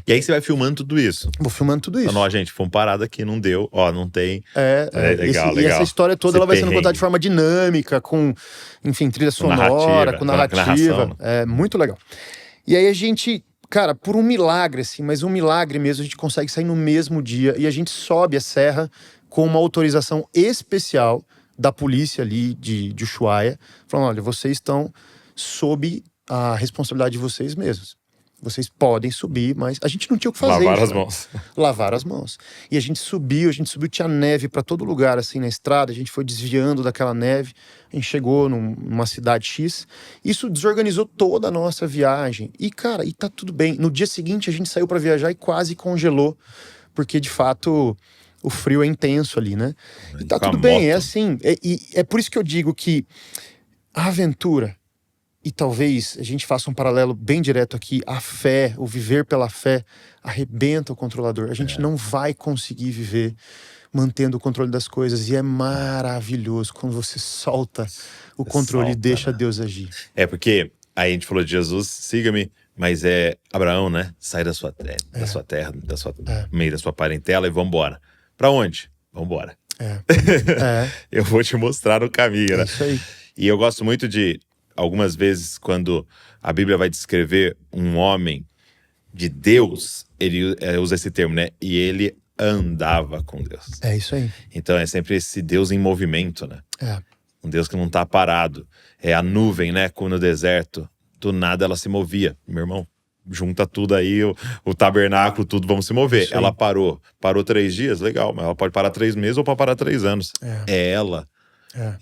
E aí você vai filmando tudo isso? Vou filmando tudo isso. Não, gente, fomos parados aqui, não deu. Não tem... Legal. E essa história toda ela vai sendo contada de forma dinâmica, com, enfim, trilha sonora, com narrativa. É muito legal. E aí a gente, cara, por um milagre, assim, mas um milagre mesmo, a gente consegue sair no mesmo dia e a gente sobe a serra com uma autorização especial da polícia ali de Ushuaia, falando, olha, vocês estão sob a responsabilidade de vocês mesmos. Vocês podem subir, mas a gente não tinha o que fazer. Lavar as mãos. Lavar as mãos. E a gente subiu, tinha neve pra todo lugar, assim, na estrada, a gente foi desviando daquela neve, a gente chegou numa cidade X, isso desorganizou toda a nossa viagem. E, cara, tá tudo bem. No dia seguinte, a gente saiu pra viajar e quase congelou, porque, de fato, o frio é intenso ali, né? E tá tudo bem, é assim. É por isso que eu digo que a aventura... E talvez a gente faça um paralelo bem direto aqui. A fé, o viver pela fé, arrebenta o controlador. A gente não vai conseguir viver mantendo o controle das coisas. E é maravilhoso quando você solta o controle e deixa Deus agir. Porque aí a gente falou de Jesus, siga-me, mas é Abraão, né? Sai da sua terra, meio da sua parentela e vambora. Pra onde? Vambora. Eu vou te mostrar o caminho, né? É isso aí. E eu gosto muito de... algumas vezes, quando a Bíblia vai descrever um homem de Deus, ele usa esse termo, né? E ele andava com Deus. É isso aí. Então é sempre esse Deus em movimento, né? É. Um Deus que não tá parado. É a nuvem, né? Como no deserto. Do nada ela se movia. Meu irmão, junta tudo aí, o tabernáculo, tudo, vamos se mover. Isso aí. Ela parou. Parou 3 dias? Legal, mas ela pode parar 3 meses ou pode parar 3 anos. É. É ela. É.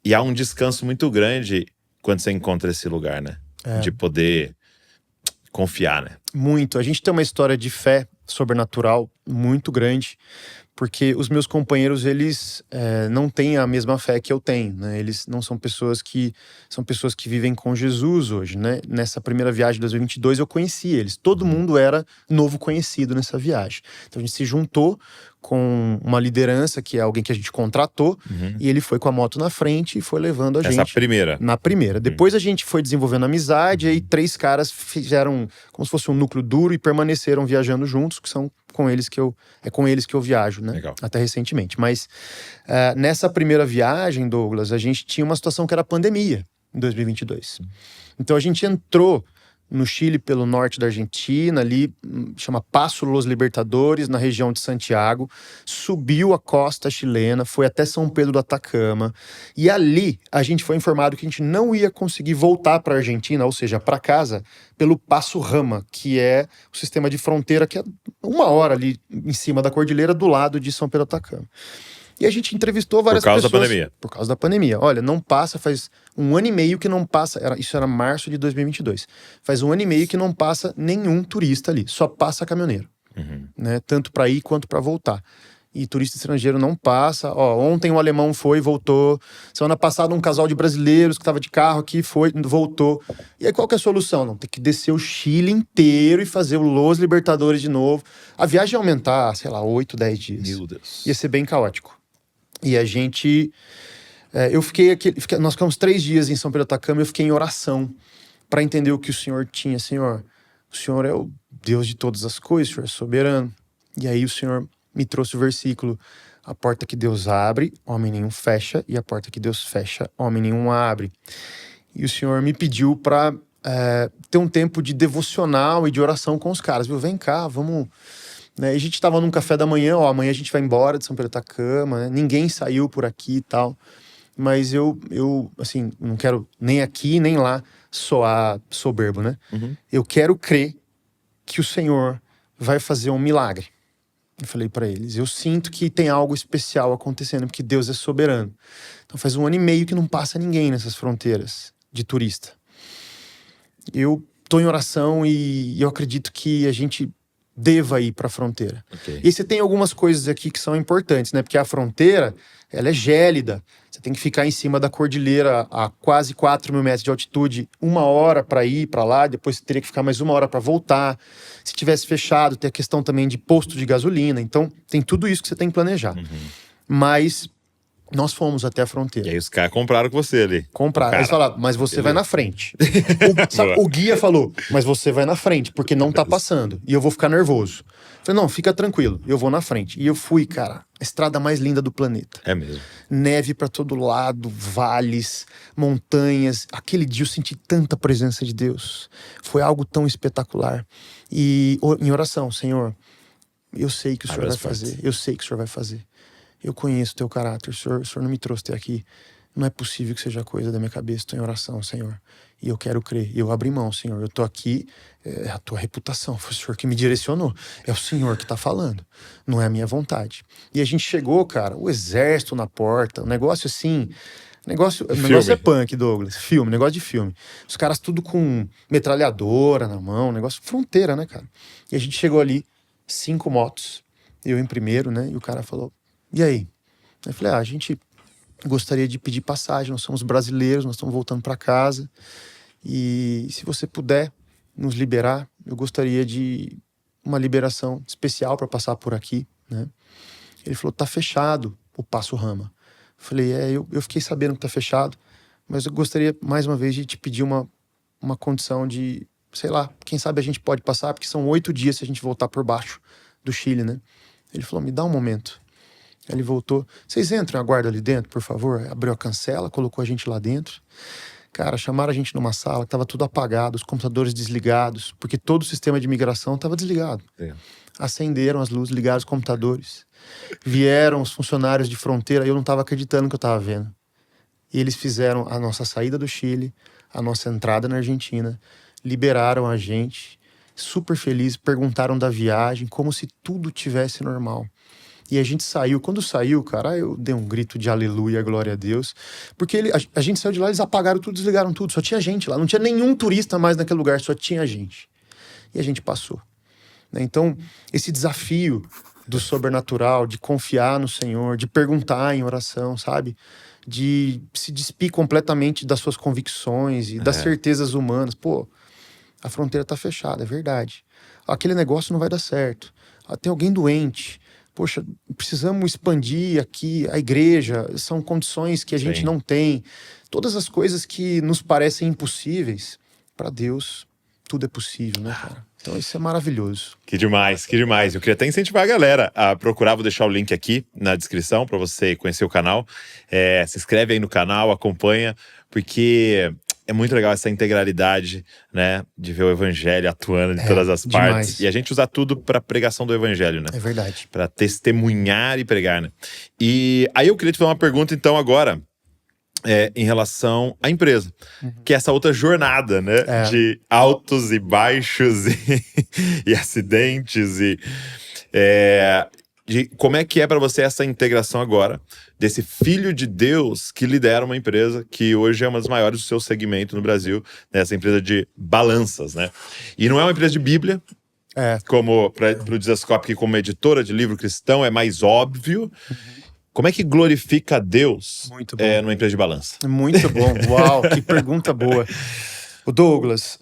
E há um descanso muito grande quando você encontra esse lugar, né? É. De poder confiar, né? Muito. A gente tem uma história de fé sobrenatural muito grande, porque os meus companheiros, eles não têm a mesma fé que eu tenho, né? Eles não são pessoas que vivem com Jesus hoje, né? Nessa primeira viagem de 2022 eu conheci eles. Todo mundo era novo conhecido nessa viagem. Então a gente se juntou com uma liderança, que é alguém que a gente contratou, e ele foi com a moto na frente e foi levando a gente. Essa primeira? Na primeira. Depois a gente foi desenvolvendo amizade, e aí 3 caras fizeram como se fosse um núcleo duro e permaneceram viajando juntos, que são com eles que eu viajo, né? Legal. Até recentemente. Mas nessa primeira viagem, Douglas, a gente tinha uma situação que era a pandemia em 2022. Então a gente entrou no Chile pelo norte da Argentina, ali chama Passo Los Libertadores, na região de Santiago, subiu a costa chilena, foi até São Pedro do Atacama, e ali a gente foi informado que a gente não ia conseguir voltar para a Argentina, ou seja, para casa, pelo Passo Rama, que é o sistema de fronteira que é 1 hora ali em cima da cordilheira, do lado de São Pedro do Atacama. E a gente entrevistou várias pessoas. Por causa da pandemia. Por causa da pandemia. Olha, não passa, faz 1 ano e meio que não passa, isso era março de 2022. Faz 1 ano e meio que não passa nenhum turista ali, só passa caminhoneiro. Né? Tanto para ir quanto para voltar. E turista estrangeiro não passa. Ó, ontem um alemão foi e voltou. Semana passada um casal de brasileiros que estava de carro aqui foi, voltou. E aí qual que é a solução? Não, tem que descer o Chile inteiro e fazer o Los Libertadores de novo. A viagem ia aumentar, sei lá, 8, 10 dias. Meu Deus. Ia ser bem caótico. E a gente... nós ficamos 3 dias em São Pedro do Atacama e eu fiquei em oração para entender o que o Senhor tinha. Senhor, o Senhor é o Deus de todas as coisas, o Senhor é soberano. E aí o Senhor me trouxe o versículo: a porta que Deus abre, homem nenhum fecha, e a porta que Deus fecha, homem nenhum abre. E o Senhor me pediu para ter um tempo de devocional e de oração com os caras. Viu? Vem cá, vamos... Né? E a gente tava num café da manhã, ó, amanhã a gente vai embora de São Pedro do Atacama, né? Ninguém saiu por aqui e tal. Mas eu, assim, não quero nem aqui nem lá soar soberbo, né? Eu quero crer que o Senhor vai fazer um milagre. Eu falei para eles, eu sinto que tem algo especial acontecendo, porque Deus é soberano. Então faz 1 ano e meio que não passa ninguém nessas fronteiras de turista. Eu tô em oração e eu acredito que a gente deva ir para a fronteira. Okay. E você tem algumas coisas aqui que são importantes, né? Porque a fronteira, ela é gélida. Você tem que ficar em cima da cordilheira a quase 4.000 metros de altitude 1 hora para ir para lá, depois você teria que ficar mais 1 hora para voltar. Se tivesse fechado, tem a questão também de posto de gasolina. Então, tem tudo isso que você tem que planejar. Mas nós fomos até a fronteira. E aí os caras compraram com você ali. Compraram. Eles falaram, mas você vai na frente. O guia falou, mas você vai na frente, porque não tá passando. E eu vou ficar nervoso. Eu falei, não, fica tranquilo, eu vou na frente. E eu fui, cara, a estrada mais linda do planeta. É mesmo. Neve pra todo lado, vales, montanhas. Aquele dia eu senti tanta presença de Deus. Foi algo tão espetacular. E em oração, Senhor, eu sei que o Senhor vai fazer. Eu sei que o Senhor vai fazer. Eu conheço o teu caráter, o Senhor não me trouxe até aqui. Não é possível que seja coisa da minha cabeça. Estou em oração, Senhor. E eu quero crer. E eu abri mão, Senhor. Eu estou aqui, é a tua reputação. Foi o Senhor que me direcionou. É o Senhor que está falando. Não é a minha vontade. E a gente chegou, cara, o exército na porta. Um negócio assim... O negócio é punk, Douglas. Filme, negócio de filme. Os caras tudo com metralhadora na mão. Negócio fronteira, né, cara? E a gente chegou ali, 5 motos. Eu em primeiro, né? E o cara falou... E aí? Eu falei, a gente gostaria de pedir passagem, nós somos brasileiros, nós estamos voltando para casa, e se você puder nos liberar, eu gostaria de uma liberação especial para passar por aqui, né? Ele falou, tá fechado o Passo Rama. Eu falei, eu fiquei sabendo que tá fechado, mas eu gostaria mais uma vez de te pedir uma condição de, sei lá, quem sabe a gente pode passar, porque são 8 dias se a gente voltar por baixo do Chile, né? Ele falou, me dá um momento. Ele voltou. Vocês entram, aguarda ali dentro, por favor. Abriu a cancela, colocou a gente lá dentro. Cara, chamaram a gente numa sala que tava tudo apagado, os computadores desligados, porque todo o sistema de migração tava desligado. Sim. Acenderam as luzes, ligaram os computadores. Vieram os funcionários de fronteira e eu não tava acreditando no que eu tava vendo. E eles fizeram a nossa saída do Chile, a nossa entrada na Argentina, liberaram a gente, super felizes, perguntaram da viagem, como se tudo tivesse normal. E a gente saiu. Quando saiu, cara, eu dei um grito de aleluia, glória a Deus. Porque a gente saiu de lá, eles apagaram tudo, desligaram tudo. Só tinha gente lá. Não tinha nenhum turista mais naquele lugar, só tinha gente. E a gente passou. Né? Então, esse desafio do sobrenatural, de confiar no Senhor, de perguntar em oração, sabe? De se despir completamente das suas convicções e das certezas humanas. Pô, a fronteira tá fechada, é verdade. Aquele negócio não vai dar certo. Tem alguém doente. Poxa, precisamos expandir aqui a igreja, são condições que a gente não tem. Todas as coisas que nos parecem impossíveis, para Deus, tudo é possível, né, cara? Então isso é maravilhoso. Que demais, que demais. Eu queria até incentivar a galera a procurar, vou deixar o link aqui na descrição para você conhecer o canal. Se inscreve aí no canal, acompanha, porque é muito legal essa integralidade, né, de ver o evangelho atuando em todas as partes. Demais. E a gente usa tudo para pregação do evangelho, né? É verdade. Para testemunhar e pregar, né? E aí eu queria te fazer uma pergunta então agora, em relação à empresa, que é essa outra jornada, né, de altos e baixos e acidentes de como é que é para você essa integração agora desse filho de Deus que lidera uma empresa que hoje é uma das maiores do seu segmento no Brasil, né, essa empresa de balanças, né? E não é uma empresa de Bíblia, como para o Dizascope, que como editora de livro cristão é mais óbvio. Como é que glorifica a Deus numa empresa de balança? Muito bom. Uau, que pergunta boa. O Douglas,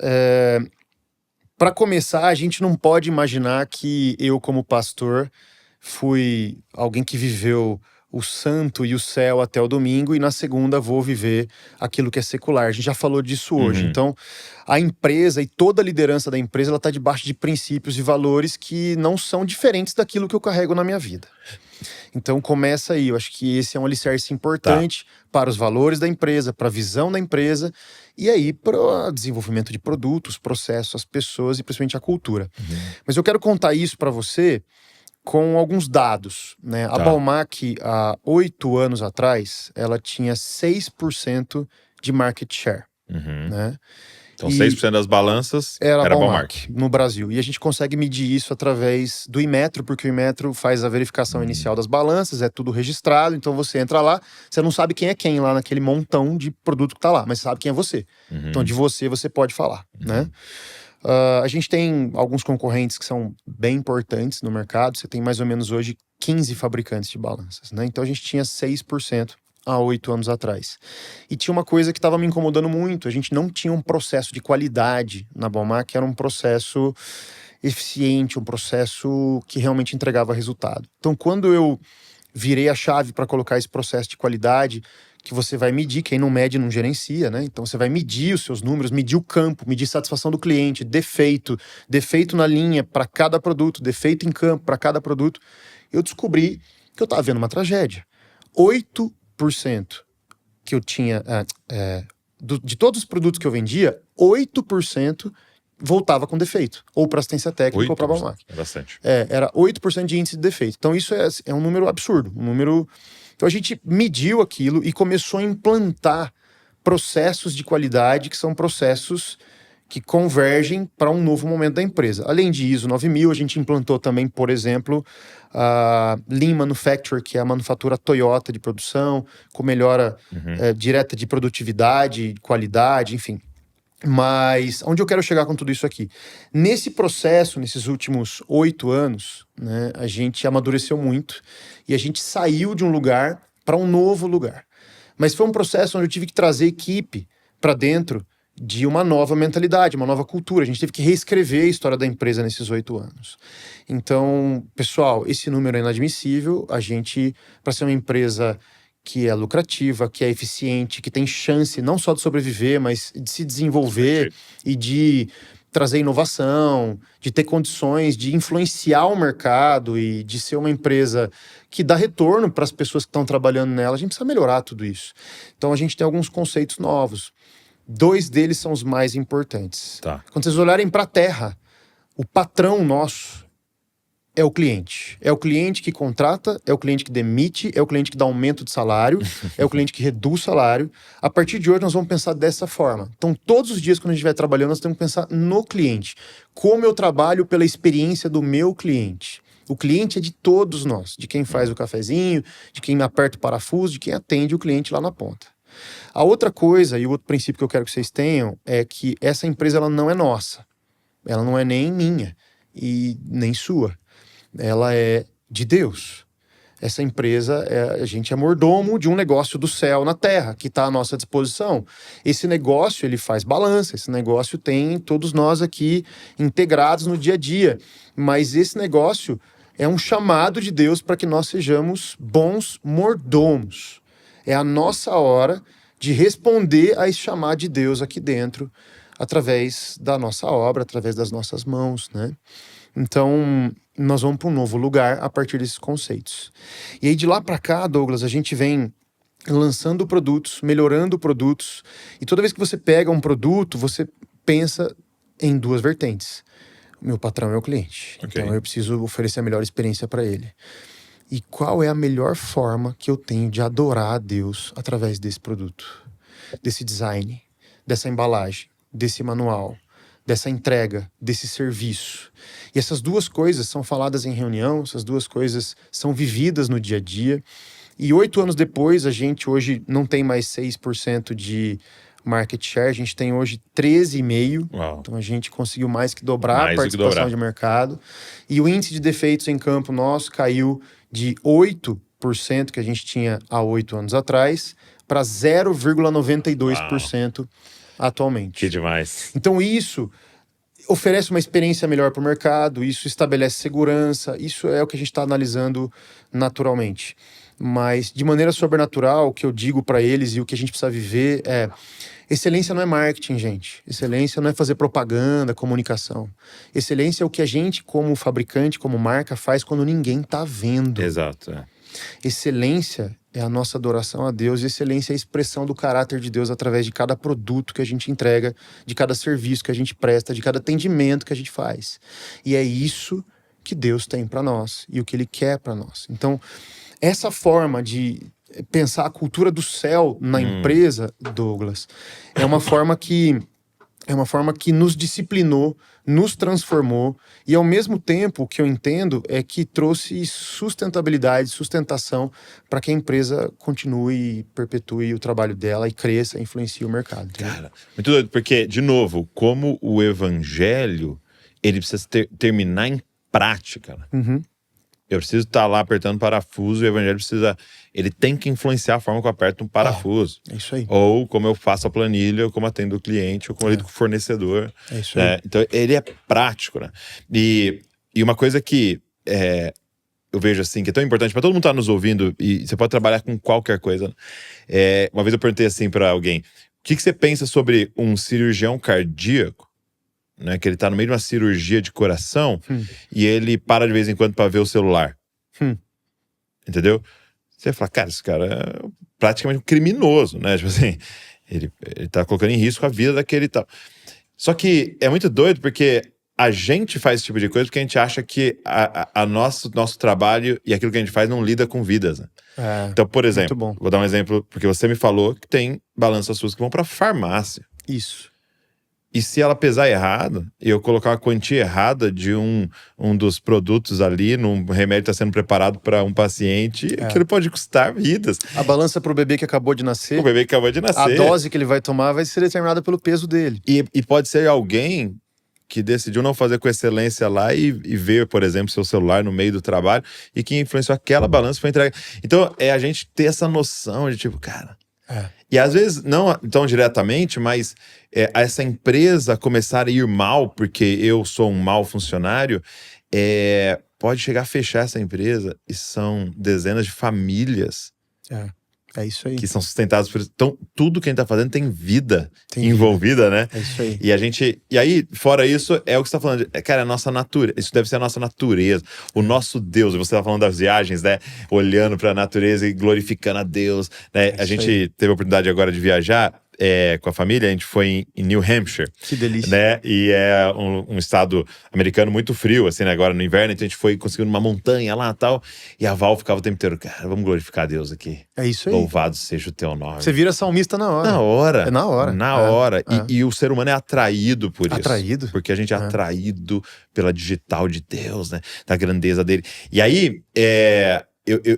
para começar, a gente não pode imaginar que eu, como pastor, fui alguém que viveu o santo e o céu até o domingo e na segunda vou viver aquilo que é secular. A gente já falou disso hoje. Então, a empresa e toda a liderança da empresa, ela está debaixo de princípios e valores que não são diferentes daquilo que eu carrego na minha vida. Então começa aí, eu acho que esse é um alicerce importante para os valores da empresa, para a visão da empresa e aí para o desenvolvimento de produtos, processos, as pessoas e principalmente a cultura. Mas eu quero contar isso para você com alguns dados, né? A Balmac, há 8 anos atrás, ela tinha 6% de market share, né? Então 6% das balanças era Balmac no Brasil. E a gente consegue medir isso através do Inmetro, porque o Inmetro faz a verificação inicial das balanças, é tudo registrado, então você entra lá, você não sabe quem é quem lá naquele montão de produto que tá lá, mas sabe quem é você. Então de você pode falar, né? A gente tem alguns concorrentes que são bem importantes no mercado, você tem mais ou menos hoje 15 fabricantes de balanças, né? Então a gente tinha 6% há 8 anos atrás. E tinha uma coisa que estava me incomodando muito, a gente não tinha um processo de qualidade na Balmac, era um processo eficiente, um processo que realmente entregava resultado. Então quando eu virei a chave para colocar esse processo de qualidade, que você vai medir, quem não mede não gerencia, né? Então você vai medir os seus números, medir o campo, medir satisfação do cliente, defeito na linha para cada produto, defeito em campo para cada produto. Eu descobri que eu estava vendo uma tragédia. 8% que eu tinha, de todos os produtos que eu vendia, 8% voltava com defeito, ou para assistência técnica ou para Balmac. É bastante. Era 8% de índice de defeito. Então isso é um número absurdo, um número... Então a gente mediu aquilo e começou a implantar processos de qualidade que são processos que convergem para um novo momento da empresa. Além de ISO 9000, a gente implantou também, por exemplo, a Lean Manufacturing, que é a manufatura Toyota de produção, com melhora direta de produtividade, qualidade, enfim. Mas onde eu quero chegar com tudo isso aqui? Nesse processo, nesses últimos 8 anos, né, a gente amadureceu muito e a gente saiu de um lugar para um novo lugar. Mas foi um processo onde eu tive que trazer equipe para dentro de uma nova mentalidade, uma nova cultura. A gente teve que reescrever a história da empresa nesses 8 anos. Então, pessoal, esse número é inadmissível. A gente, para ser uma empresa que é lucrativa, que é eficiente, que tem chance não só de sobreviver, mas de se desenvolver e de trazer inovação, de ter condições de influenciar o mercado e de ser uma empresa que dá retorno para as pessoas que estão trabalhando nela, a gente precisa melhorar tudo isso. Então a gente tem alguns conceitos novos. 2 deles são os mais importantes. Tá. Quando vocês olharem para a Terra, o patrão nosso é o cliente. É o cliente que contrata, é o cliente que demite, é o cliente que dá aumento de salário, é o cliente que reduz o salário. A partir de hoje, nós vamos pensar dessa forma. Então, todos os dias, quando a gente estiver trabalhando, nós temos que pensar no cliente. Como eu trabalho pela experiência do meu cliente. O cliente é de todos nós. De quem faz o cafezinho, de quem aperta o parafuso, de quem atende o cliente lá na ponta. A outra coisa, e o outro princípio que eu quero que vocês tenham, é que essa empresa ela não é nossa. Ela não é nem minha e nem sua. Ela é de Deus. Essa empresa, a gente é mordomo de um negócio do céu na terra, que está à nossa disposição. Esse negócio, ele faz balança, esse negócio tem todos nós aqui integrados no dia a dia. Mas esse negócio é um chamado de Deus para que nós sejamos bons mordomos. É a nossa hora de responder a esse chamado de Deus aqui dentro, através da nossa obra, através das nossas mãos, né? Então, nós vamos para um novo lugar a partir desses conceitos. E aí, de lá para cá, Douglas, a gente vem lançando produtos, melhorando produtos. E toda vez que você pega um produto, você pensa em 2 vertentes. O meu patrão é o cliente. Okay. Então, eu preciso oferecer a melhor experiência para ele. E qual é a melhor forma que eu tenho de adorar a Deus através desse produto? Desse design, dessa embalagem, desse manual, dessa entrega, desse serviço. E essas 2 coisas são faladas em reunião, essas 2 coisas são vividas no dia a dia. E 8 anos depois, a gente hoje não tem mais 6% de market share, a gente tem hoje 13,5%. Então a gente conseguiu mais que dobrar a participação de mercado. E o índice de defeitos em campo nosso caiu de 8% que a gente tinha há 8 anos atrás para 0,92% atualmente. Que demais. Então isso oferece uma experiência melhor para o mercado, isso estabelece segurança, isso é o que a gente está analisando naturalmente. Mas de maneira sobrenatural, o que eu digo para eles e o que a gente precisa viver é: excelência não é marketing, gente. Excelência não é fazer propaganda, comunicação. Excelência é o que a gente, como fabricante, como marca, faz quando ninguém está vendo. Exato. É. Excelência é a nossa adoração a Deus, e excelência é a expressão do caráter de Deus através de cada produto que a gente entrega, de cada serviço que a gente presta, de cada atendimento que a gente faz. E é isso que Deus tem para nós e o que Ele quer para nós. Então, essa forma de pensar a cultura do céu na empresa, Douglas, é uma forma que nos disciplinou, nos transformou, e ao mesmo tempo, o que eu entendo é que trouxe sustentabilidade, sustentação para que a empresa continue e perpetue o trabalho dela e cresça, influencie o mercado. Entendeu? Cara, muito doido, porque, de novo, como o evangelho, ele precisa terminar em prática, né? Uhum. Eu preciso estar lá apertando parafuso, e o evangelho precisa... Ele tem que influenciar a forma que eu aperto um parafuso. É isso aí. Ou como eu faço a planilha, ou como atendo o cliente, ou como eu lido com o fornecedor. É isso aí. Então, ele é prático, né? E uma coisa que eu vejo assim, que é tão importante para todo mundo estar nos ouvindo, e você pode trabalhar com qualquer coisa, né? Uma vez eu perguntei assim para alguém: o que você pensa sobre um cirurgião cardíaco, né, que ele tá no meio de uma cirurgia de coração e ele para de vez em quando para ver o celular? Entendeu? Você fala, cara, esse cara é praticamente um criminoso, né? Tipo assim, ele tá colocando em risco a vida daquele e tal. Só que é muito doido, porque a gente faz esse tipo de coisa porque a gente acha que nosso trabalho e aquilo que a gente faz não lida com vidas, né? Então, por exemplo, vou dar um exemplo, porque você me falou que tem balanças suas que vão pra farmácia. Isso. E se ela pesar errado, e eu colocar uma quantia errada de um dos produtos ali, num remédio que está sendo preparado para um paciente, aquilo pode custar vidas. A balança para o bebê que acabou de nascer. O bebê que acabou de nascer. A dose que ele vai tomar vai ser determinada pelo peso dele. E pode ser alguém que decidiu não fazer com excelência lá e ver, por exemplo, seu celular no meio do trabalho e que influenciou aquela balança para entregar. Então, a gente ter essa noção de tipo, cara... E às vezes, não tão diretamente, mas essa empresa começar a ir mal porque eu sou um mau funcionário, pode chegar a fechar essa empresa, e são dezenas de famílias É isso aí. que são sustentados por... Então, tudo que a gente tá fazendo tem vida Tem envolvida, né? É isso aí. E aí, fora isso, é o que você tá falando. Cara, a nossa natureza. Isso deve ser a nossa natureza. O nosso Deus. Você tá falando das viagens, né? Olhando pra natureza e glorificando a Deus, né? A gente teve a oportunidade agora de viajar com a família. A gente foi em New Hampshire. Que delícia. Né? E é um estado americano muito frio, assim, né? Agora no inverno. Então a gente foi conseguindo uma montanha lá e tal. E a Val ficava o tempo inteiro, cara, vamos glorificar a Deus aqui. É isso aí. Louvado seja o teu nome. Você vira salmista na hora. Na hora. É na hora. Na hora. E o ser humano é atraído por isso. Atraído? Porque a gente é atraído pela digital de Deus, né? Da grandeza dele. E aí,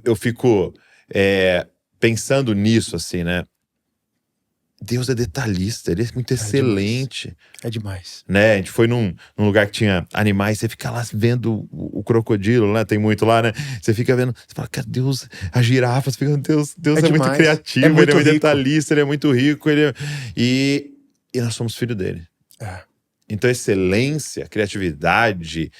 eu fico pensando nisso, assim, né? Deus é detalhista, ele é muito excelente. É demais. Né? A gente foi num lugar que tinha animais, você fica lá vendo o crocodilo, né? Tem muito lá, né? Você fica vendo, você fala, cara, Deus, a girafa, você fica, Deus é muito criativo, ele é muito detalhista, ele é muito rico, e nós somos filho dele. Então, excelência, criatividade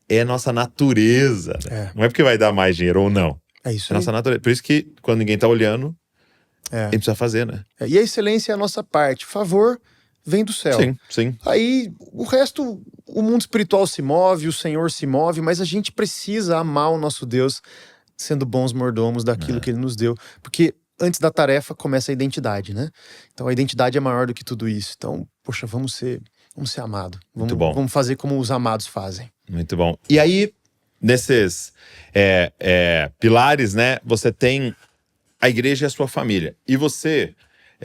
é nossa natureza. Né? Não é porque vai dar mais dinheiro ou não. É isso aí. Nossa natureza. Por isso que, quando ninguém tá olhando, a gente precisa fazer, né? E a excelência é a nossa parte. Favor vem do céu. Sim. Aí, o resto, o mundo espiritual se move, o Senhor se move, mas a gente precisa amar o nosso Deus sendo bons mordomos daquilo que Ele nos deu. Porque antes da tarefa começa a identidade, né? Então, a identidade é maior do que tudo isso. Então, poxa, vamos ser amados. Muito bom. Vamos fazer como os amados fazem. Muito bom. E aí, nesses pilares, né? Você tem a igreja e a sua família. E você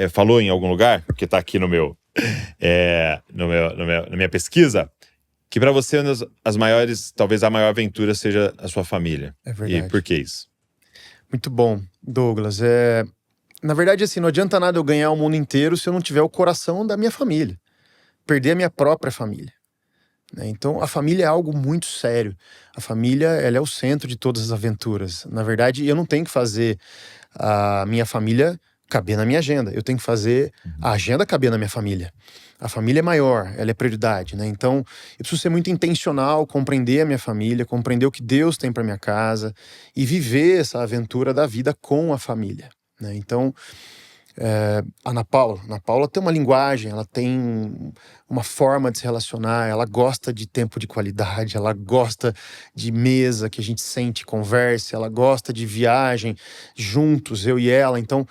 falou em algum lugar, que tá aqui na minha pesquisa, que para você as maiores, talvez a maior aventura seja a sua família. É verdade. E por que isso? Muito bom, Douglas. Na verdade, assim, não adianta nada eu ganhar o mundo inteiro se eu não tiver o coração da minha família. Perder a minha própria família. Então, a família é algo muito sério. A família, ela é o centro de todas as aventuras. Na verdade, eu não tenho que fazer a minha família caber na minha agenda. Eu tenho que fazer a agenda caber na minha família. A família é maior, ela é prioridade, né? Então, eu preciso ser muito intencional, compreender a minha família, compreender o que Deus tem para minha casa e viver essa aventura da vida com a família, né? Então, a Ana Paula tem uma linguagem, ela tem uma forma de se relacionar, ela gosta de tempo de qualidade, ela gosta de mesa que a gente sente e converse, ela gosta de viagem juntos, eu e ela. Então,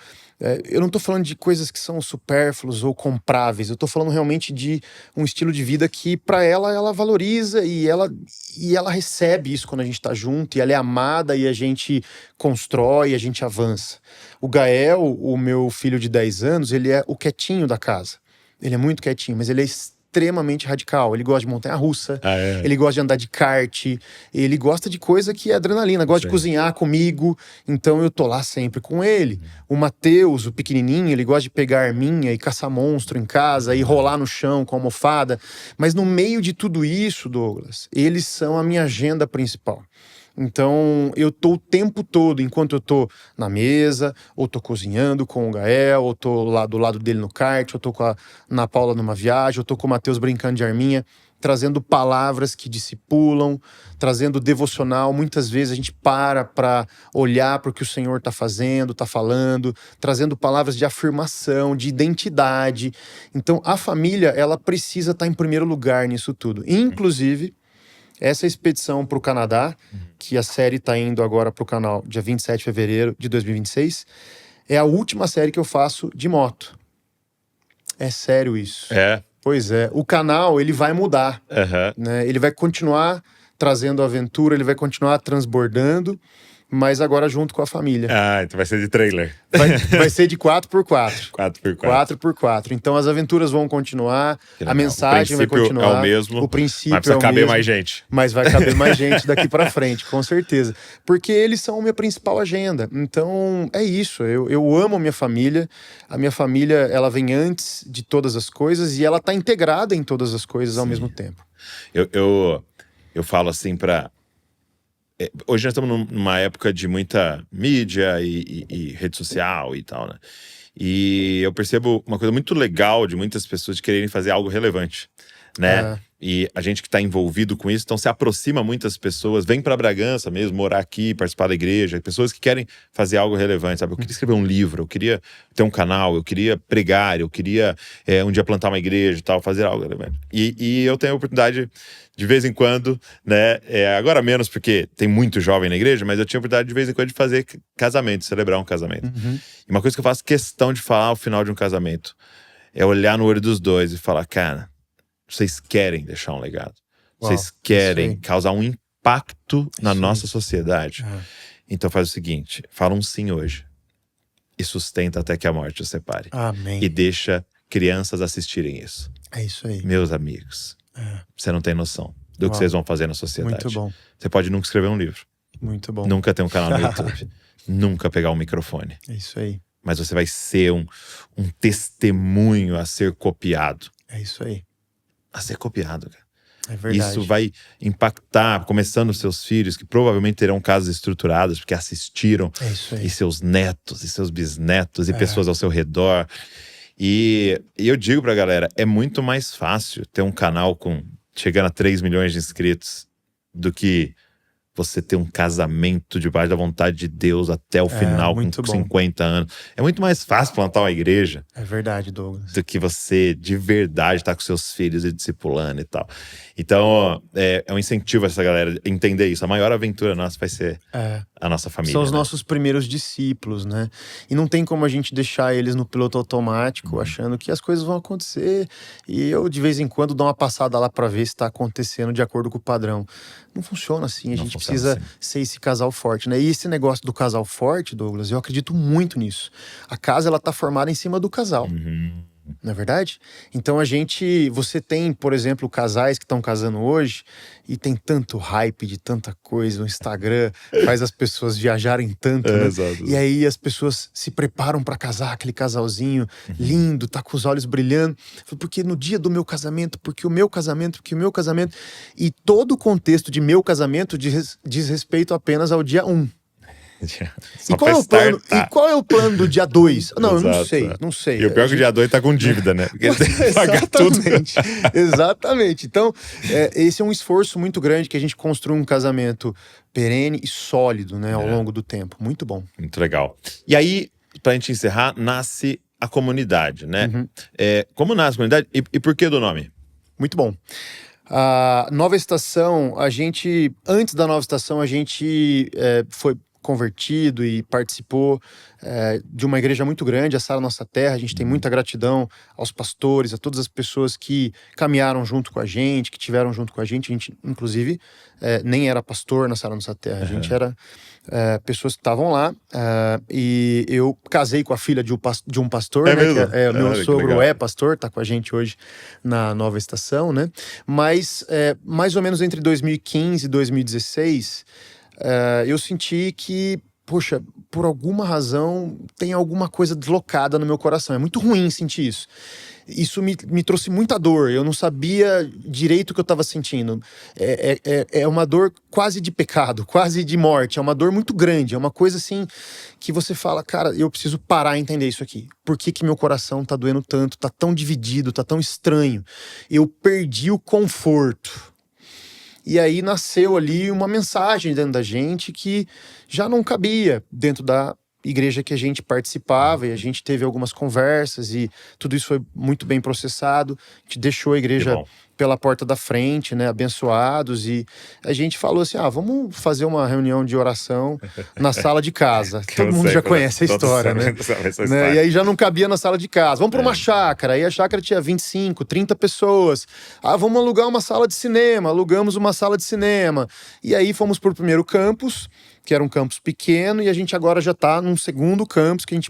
eu não tô falando de coisas que são supérfluas ou compráveis, eu tô falando realmente de um estilo de vida que para ela valoriza e ela recebe isso quando a gente tá junto, e ela é amada e a gente constrói, a gente avança. O Gael, o meu filho de 10 anos, ele é o quietinho da casa. Ele é muito quietinho, mas ele é extremamente radical. Ele gosta de montanha-russa, ele gosta de andar de kart, ele gosta de coisa que é adrenalina, gosta de cozinhar comigo, então eu tô lá sempre com ele. O Matheus, o pequenininho, ele gosta de pegar a arminha e caçar monstro em casa e rolar no chão com a almofada. Mas no meio de tudo isso, Douglas, eles são a minha agenda principal. Então, eu tô o tempo todo, enquanto eu tô na mesa, ou tô cozinhando com o Gael, ou tô lá do lado dele no kart, ou tô com a Ana Paula numa viagem, ou tô com o Matheus brincando de arminha, trazendo palavras que discipulam, trazendo devocional. Muitas vezes a gente para olhar para o que o Senhor tá fazendo, tá falando, trazendo palavras de afirmação, de identidade. Então, a família, ela precisa estar em primeiro lugar nisso tudo. Inclusive, essa expedição para o Canadá, que a série está indo agora para o canal dia 27 de fevereiro de 2026, é a última série que eu faço de moto. É sério isso. Pois é. O canal, ele vai mudar. Né? Ele vai continuar trazendo aventura, ele vai continuar transbordando, mas agora junto com a família. Então vai ser de trailer. Vai ser de 4x4. 4x4. 4x4. Então as aventuras vão continuar, a mensagem vai continuar. É o mesmo. O princípio mas precisa caber mesmo, mais gente. Mas vai caber mais gente daqui pra frente, com certeza. Porque eles são a minha principal agenda. Então é isso. Eu amo a minha família. A minha família, ela vem antes de todas as coisas e ela tá integrada em todas as coisas ao mesmo tempo. Eu falo assim hoje nós estamos numa época de muita mídia e rede social e tal, né? E eu percebo uma coisa muito legal de muitas pessoas de quererem fazer algo relevante né? E a gente que está envolvido com isso, então se aproxima muitas pessoas, vem para Bragança mesmo, morar aqui, participar da igreja, pessoas que querem fazer algo relevante, sabe? Eu queria escrever um livro, eu queria ter um canal, eu queria pregar, eu queria um dia plantar uma igreja e tal, fazer algo relevante. E eu tenho a oportunidade, de vez em quando, né? Agora menos porque tem muito jovem na igreja, mas eu tinha a oportunidade de vez em quando de fazer casamento, celebrar um casamento. E uma coisa que eu faço questão de falar ao final de um casamento é olhar no olho dos dois e falar, cara, vocês querem deixar um legado. Vocês querem causar um impacto na nossa sociedade. Então faz o seguinte, fala um sim hoje. E sustenta até que a morte os separe. Amém. E deixa crianças assistirem isso. É isso aí. Meus amigos, você não tem noção do que vocês vão fazer na sociedade. Muito bom. Você pode nunca escrever um livro. Muito bom. Nunca ter um canal no YouTube. Nunca pegar um microfone. É isso aí. Mas você vai ser um testemunho a ser copiado. É isso aí. A ser copiado, cara. É verdade. Isso vai impactar, começando os seus filhos, que provavelmente terão casas estruturadas, porque assistiram. É isso aí. E seus netos, e seus bisnetos, e pessoas ao seu redor. E eu digo pra galera, é muito mais fácil ter um canal chegando a 3 milhões de inscritos do que você ter um casamento debaixo da vontade de Deus até o final, com 50 anos. É muito mais fácil plantar uma igreja. É verdade, Douglas. Do que você, de verdade, estar com seus filhos e discipulando e tal. Então, é um incentivo essa galera entender isso. A maior aventura nossa vai ser a nossa família. São os nossos primeiros discípulos, né? E não tem como a gente deixar eles no piloto automático, achando que as coisas vão acontecer. E eu, de vez em quando, dou uma passada lá pra ver se tá acontecendo de acordo com o padrão. Não funciona assim, a gente precisa ser esse casal forte, né? E esse negócio do casal forte, Douglas, eu acredito muito nisso. A casa, ela tá formada em cima do casal. Não é verdade? Então você tem, por exemplo, casais que estão casando hoje e tem tanto hype de tanta coisa, o Instagram faz as pessoas viajarem tanto, né? Exato. E aí as pessoas se preparam para casar, aquele casalzinho lindo, tá com os olhos brilhando, porque no dia do meu casamento, porque o meu casamento, e todo o contexto de meu casamento diz respeito apenas ao dia 1. E qual é o plano do dia 2? Não, Exato, eu não sei. E o pior é que o dia 2 tá com dívida, né? Porque ele tem que pagar tudo. Exatamente. Então, esse é um esforço muito grande que a gente construa um casamento perene e sólido, né, ao longo do tempo. Muito bom. Muito legal. E aí, pra gente encerrar, nasce a comunidade, né? Como nasce a comunidade e por que do nome? Muito bom. A Nova Estação, antes da Nova Estação, a gente foi convertido e participou de uma igreja muito grande, a Sara Nossa Terra. A gente tem muita gratidão aos pastores, a todas as pessoas que caminharam junto com a gente, que tiveram junto com a gente. A gente, inclusive, nem era pastor na Sara Nossa Terra. A gente era pessoas que estavam lá. E eu casei com a filha de um pastor, né? Mesmo? Meu sogro é pastor, tá com a gente hoje na Nova Estação, né? Mas, mais ou menos entre 2015 e 2016... eu senti que, poxa, por alguma razão tem alguma coisa deslocada no meu coração. É muito ruim sentir isso. Isso me trouxe muita dor. Eu não sabia direito o que eu estava sentindo. É uma dor quase de pecado, quase de morte. É uma dor muito grande. É uma coisa assim que você fala, cara, eu preciso parar e entender isso aqui. Por que meu coração tá doendo tanto, tá tão dividido, tá tão estranho? Eu perdi o conforto. E aí nasceu ali uma mensagem dentro da gente que já não cabia dentro da igreja que a gente participava, e a gente teve algumas conversas e tudo isso foi muito bem processado. A gente deixou a igreja pela porta da frente, né, abençoados, e a gente falou assim, vamos fazer uma reunião de oração na sala de casa. Todo mundo já conhece a história, né? E aí já não cabia na sala de casa. Vamos para uma chácara, aí a chácara tinha 25, 30 pessoas. Vamos alugar uma sala de cinema, alugamos uma sala de cinema. E aí fomos pro primeiro campus, que era um campus pequeno, e a gente agora já está num segundo campus que a gente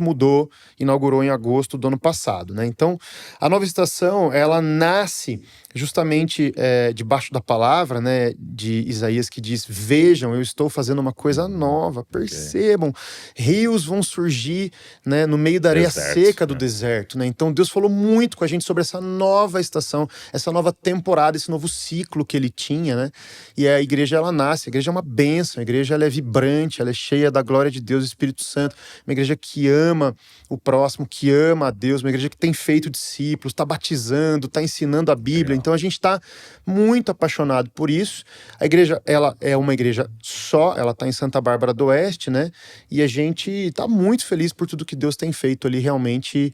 inaugurou em agosto do ano passado, né? Então, a Nova Estação, ela nasce justamente debaixo da palavra, né, de Isaías, que diz, vejam, eu estou fazendo uma coisa nova, percebam, rios vão surgir, né, no meio da areia seca do deserto, né? Então Deus falou muito com a gente sobre essa nova estação, essa nova temporada, esse novo ciclo que ele tinha, né? E a igreja, ela nasce, a igreja é uma bênção, a igreja, ela é vibrante, vibrante, ela é cheia da glória de Deus, Espírito Santo. Uma igreja que ama o próximo, que ama a Deus, uma igreja que tem feito discípulos, está batizando, está ensinando a Bíblia. Legal. Então a gente está muito apaixonado por isso. A igreja, ela é uma igreja só, ela está em Santa Bárbara do Oeste, né? E a gente está muito feliz por tudo que Deus tem feito ali, realmente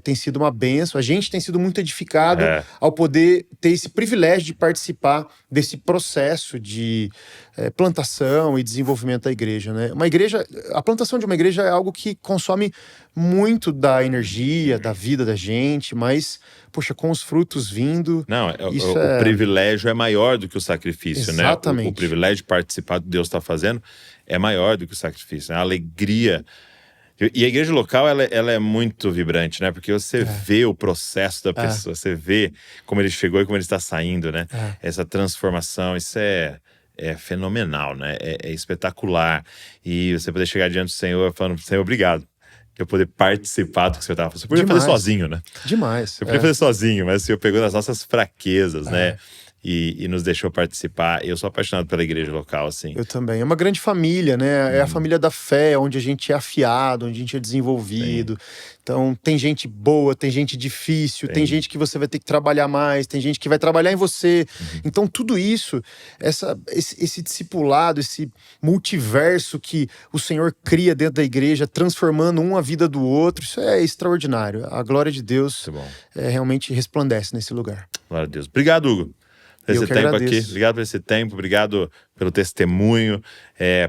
tem sido uma bênção. A gente tem sido muito edificado ao poder ter esse privilégio de participar desse processo de plantação e desenvolvimento da igreja, né? A plantação de uma igreja é algo que consome muito da energia, da vida da gente, mas, poxa, com os frutos vindo... Não, o privilégio é maior do que o sacrifício, Exatamente. né? O privilégio de participar do que Deus está fazendo é maior do que o sacrifício, né? A alegria... E a igreja local, ela é muito vibrante, né? Porque você vê o processo da pessoa, você vê como ele chegou e como ele está saindo, né? Essa transformação, isso é fenomenal, né? É espetacular. E você poder chegar diante do Senhor falando, Senhor, obrigado. Eu poder participar do que você estava fazendo. Você podia fazer sozinho, né? Demais. Você podia fazer sozinho, mas o Senhor pegou nas nossas fraquezas, né? E nos deixou participar. Eu sou apaixonado pela igreja local, assim. Eu também. É uma grande família, né? É a família da fé, onde a gente é afiado, onde a gente é desenvolvido. Sim. Então, tem gente boa, tem gente difícil, tem gente que você vai ter que trabalhar mais, tem gente que vai trabalhar em você. Então, tudo isso, esse discipulado, esse multiverso que o Senhor cria dentro da igreja, transformando um a vida do outro, isso é extraordinário. A glória de Deus realmente resplandece nesse lugar. Glória a Deus. Obrigado, Hugo. Por esse tempo agradeço. aqui. Obrigado por esse tempo, obrigado pelo testemunho,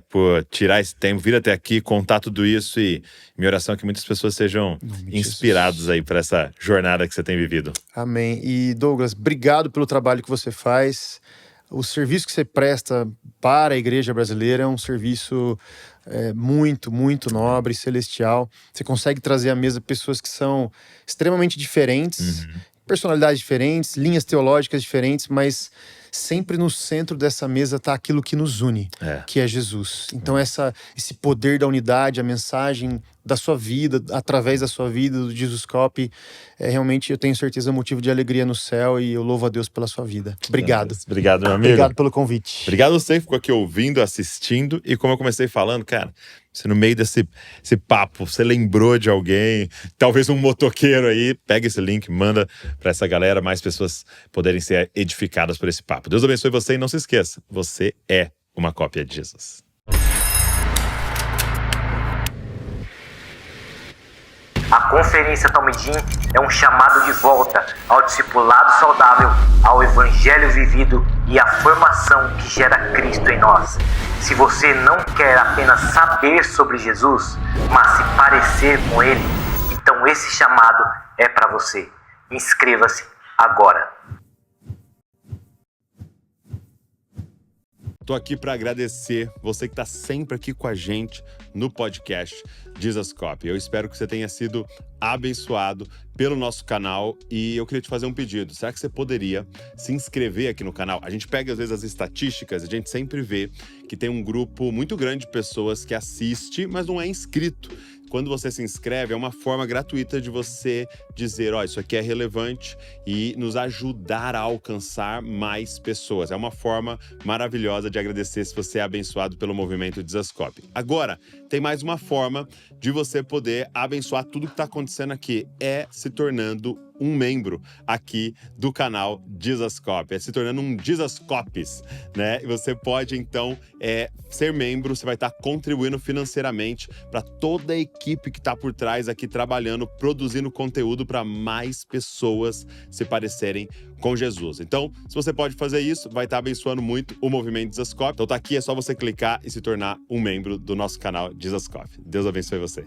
por tirar esse tempo, vir até aqui, contar tudo isso, e minha oração é que muitas pessoas sejam inspiradas aí para essa jornada que você tem vivido. Amém. E Douglas, obrigado pelo trabalho que você faz. O serviço que você presta para a igreja brasileira é um serviço muito, muito nobre, celestial. Você consegue trazer à mesa pessoas que são extremamente diferentes, personalidades diferentes, linhas teológicas diferentes, mas sempre no centro dessa mesa está aquilo que nos une, que é Jesus. Então esse poder da unidade, a mensagem da sua vida, através da sua vida, do Jesus Cop, realmente, eu tenho certeza, motivo de alegria no céu, e eu louvo a Deus pela sua vida. Obrigado. Obrigado, meu amigo. Obrigado pelo convite. Obrigado a você que ficou aqui ouvindo, assistindo, e como eu comecei falando, cara, você no meio desse papo, você lembrou de alguém, talvez um motoqueiro aí, pega esse link, manda para essa galera, mais pessoas poderem ser edificadas por esse papo. Deus abençoe você, e não se esqueça, você é uma cópia de Jesus. A Conferência Talmidim é um chamado de volta ao discipulado saudável, ao evangelho vivido e à formação que gera Cristo em nós. Se você não quer apenas saber sobre Jesus, mas se parecer com Ele, então esse chamado é para você. Inscreva-se agora. Tô aqui para agradecer você que está sempre aqui com a gente no podcast Jesus Cop. Eu espero que você tenha sido abençoado pelo nosso canal, e eu queria te fazer um pedido. Será que você poderia se inscrever aqui no canal? A gente pega às vezes as estatísticas, a gente sempre vê que tem um grupo muito grande de pessoas que assiste, mas não é inscrito. Quando você se inscreve, é uma forma gratuita de você dizer, isso aqui é relevante, e nos ajudar a alcançar mais pessoas. É uma forma maravilhosa de agradecer se você é abençoado pelo movimento Jesus Cop. Agora, tem mais uma forma de você poder abençoar tudo que está acontecendo aqui, se tornando um membro aqui do canal Jesus Cop, se tornando um Jesus Cops, né? E você pode, então, ser membro, você vai estar contribuindo financeiramente para toda a equipe que está por trás aqui trabalhando, produzindo conteúdo para mais pessoas se parecerem com Jesus. Então, se você pode fazer isso, vai estar abençoando muito o movimento Jesus Cop. Então tá aqui, é só você clicar e se tornar um membro do nosso canal Jesus Cop. Deus abençoe você.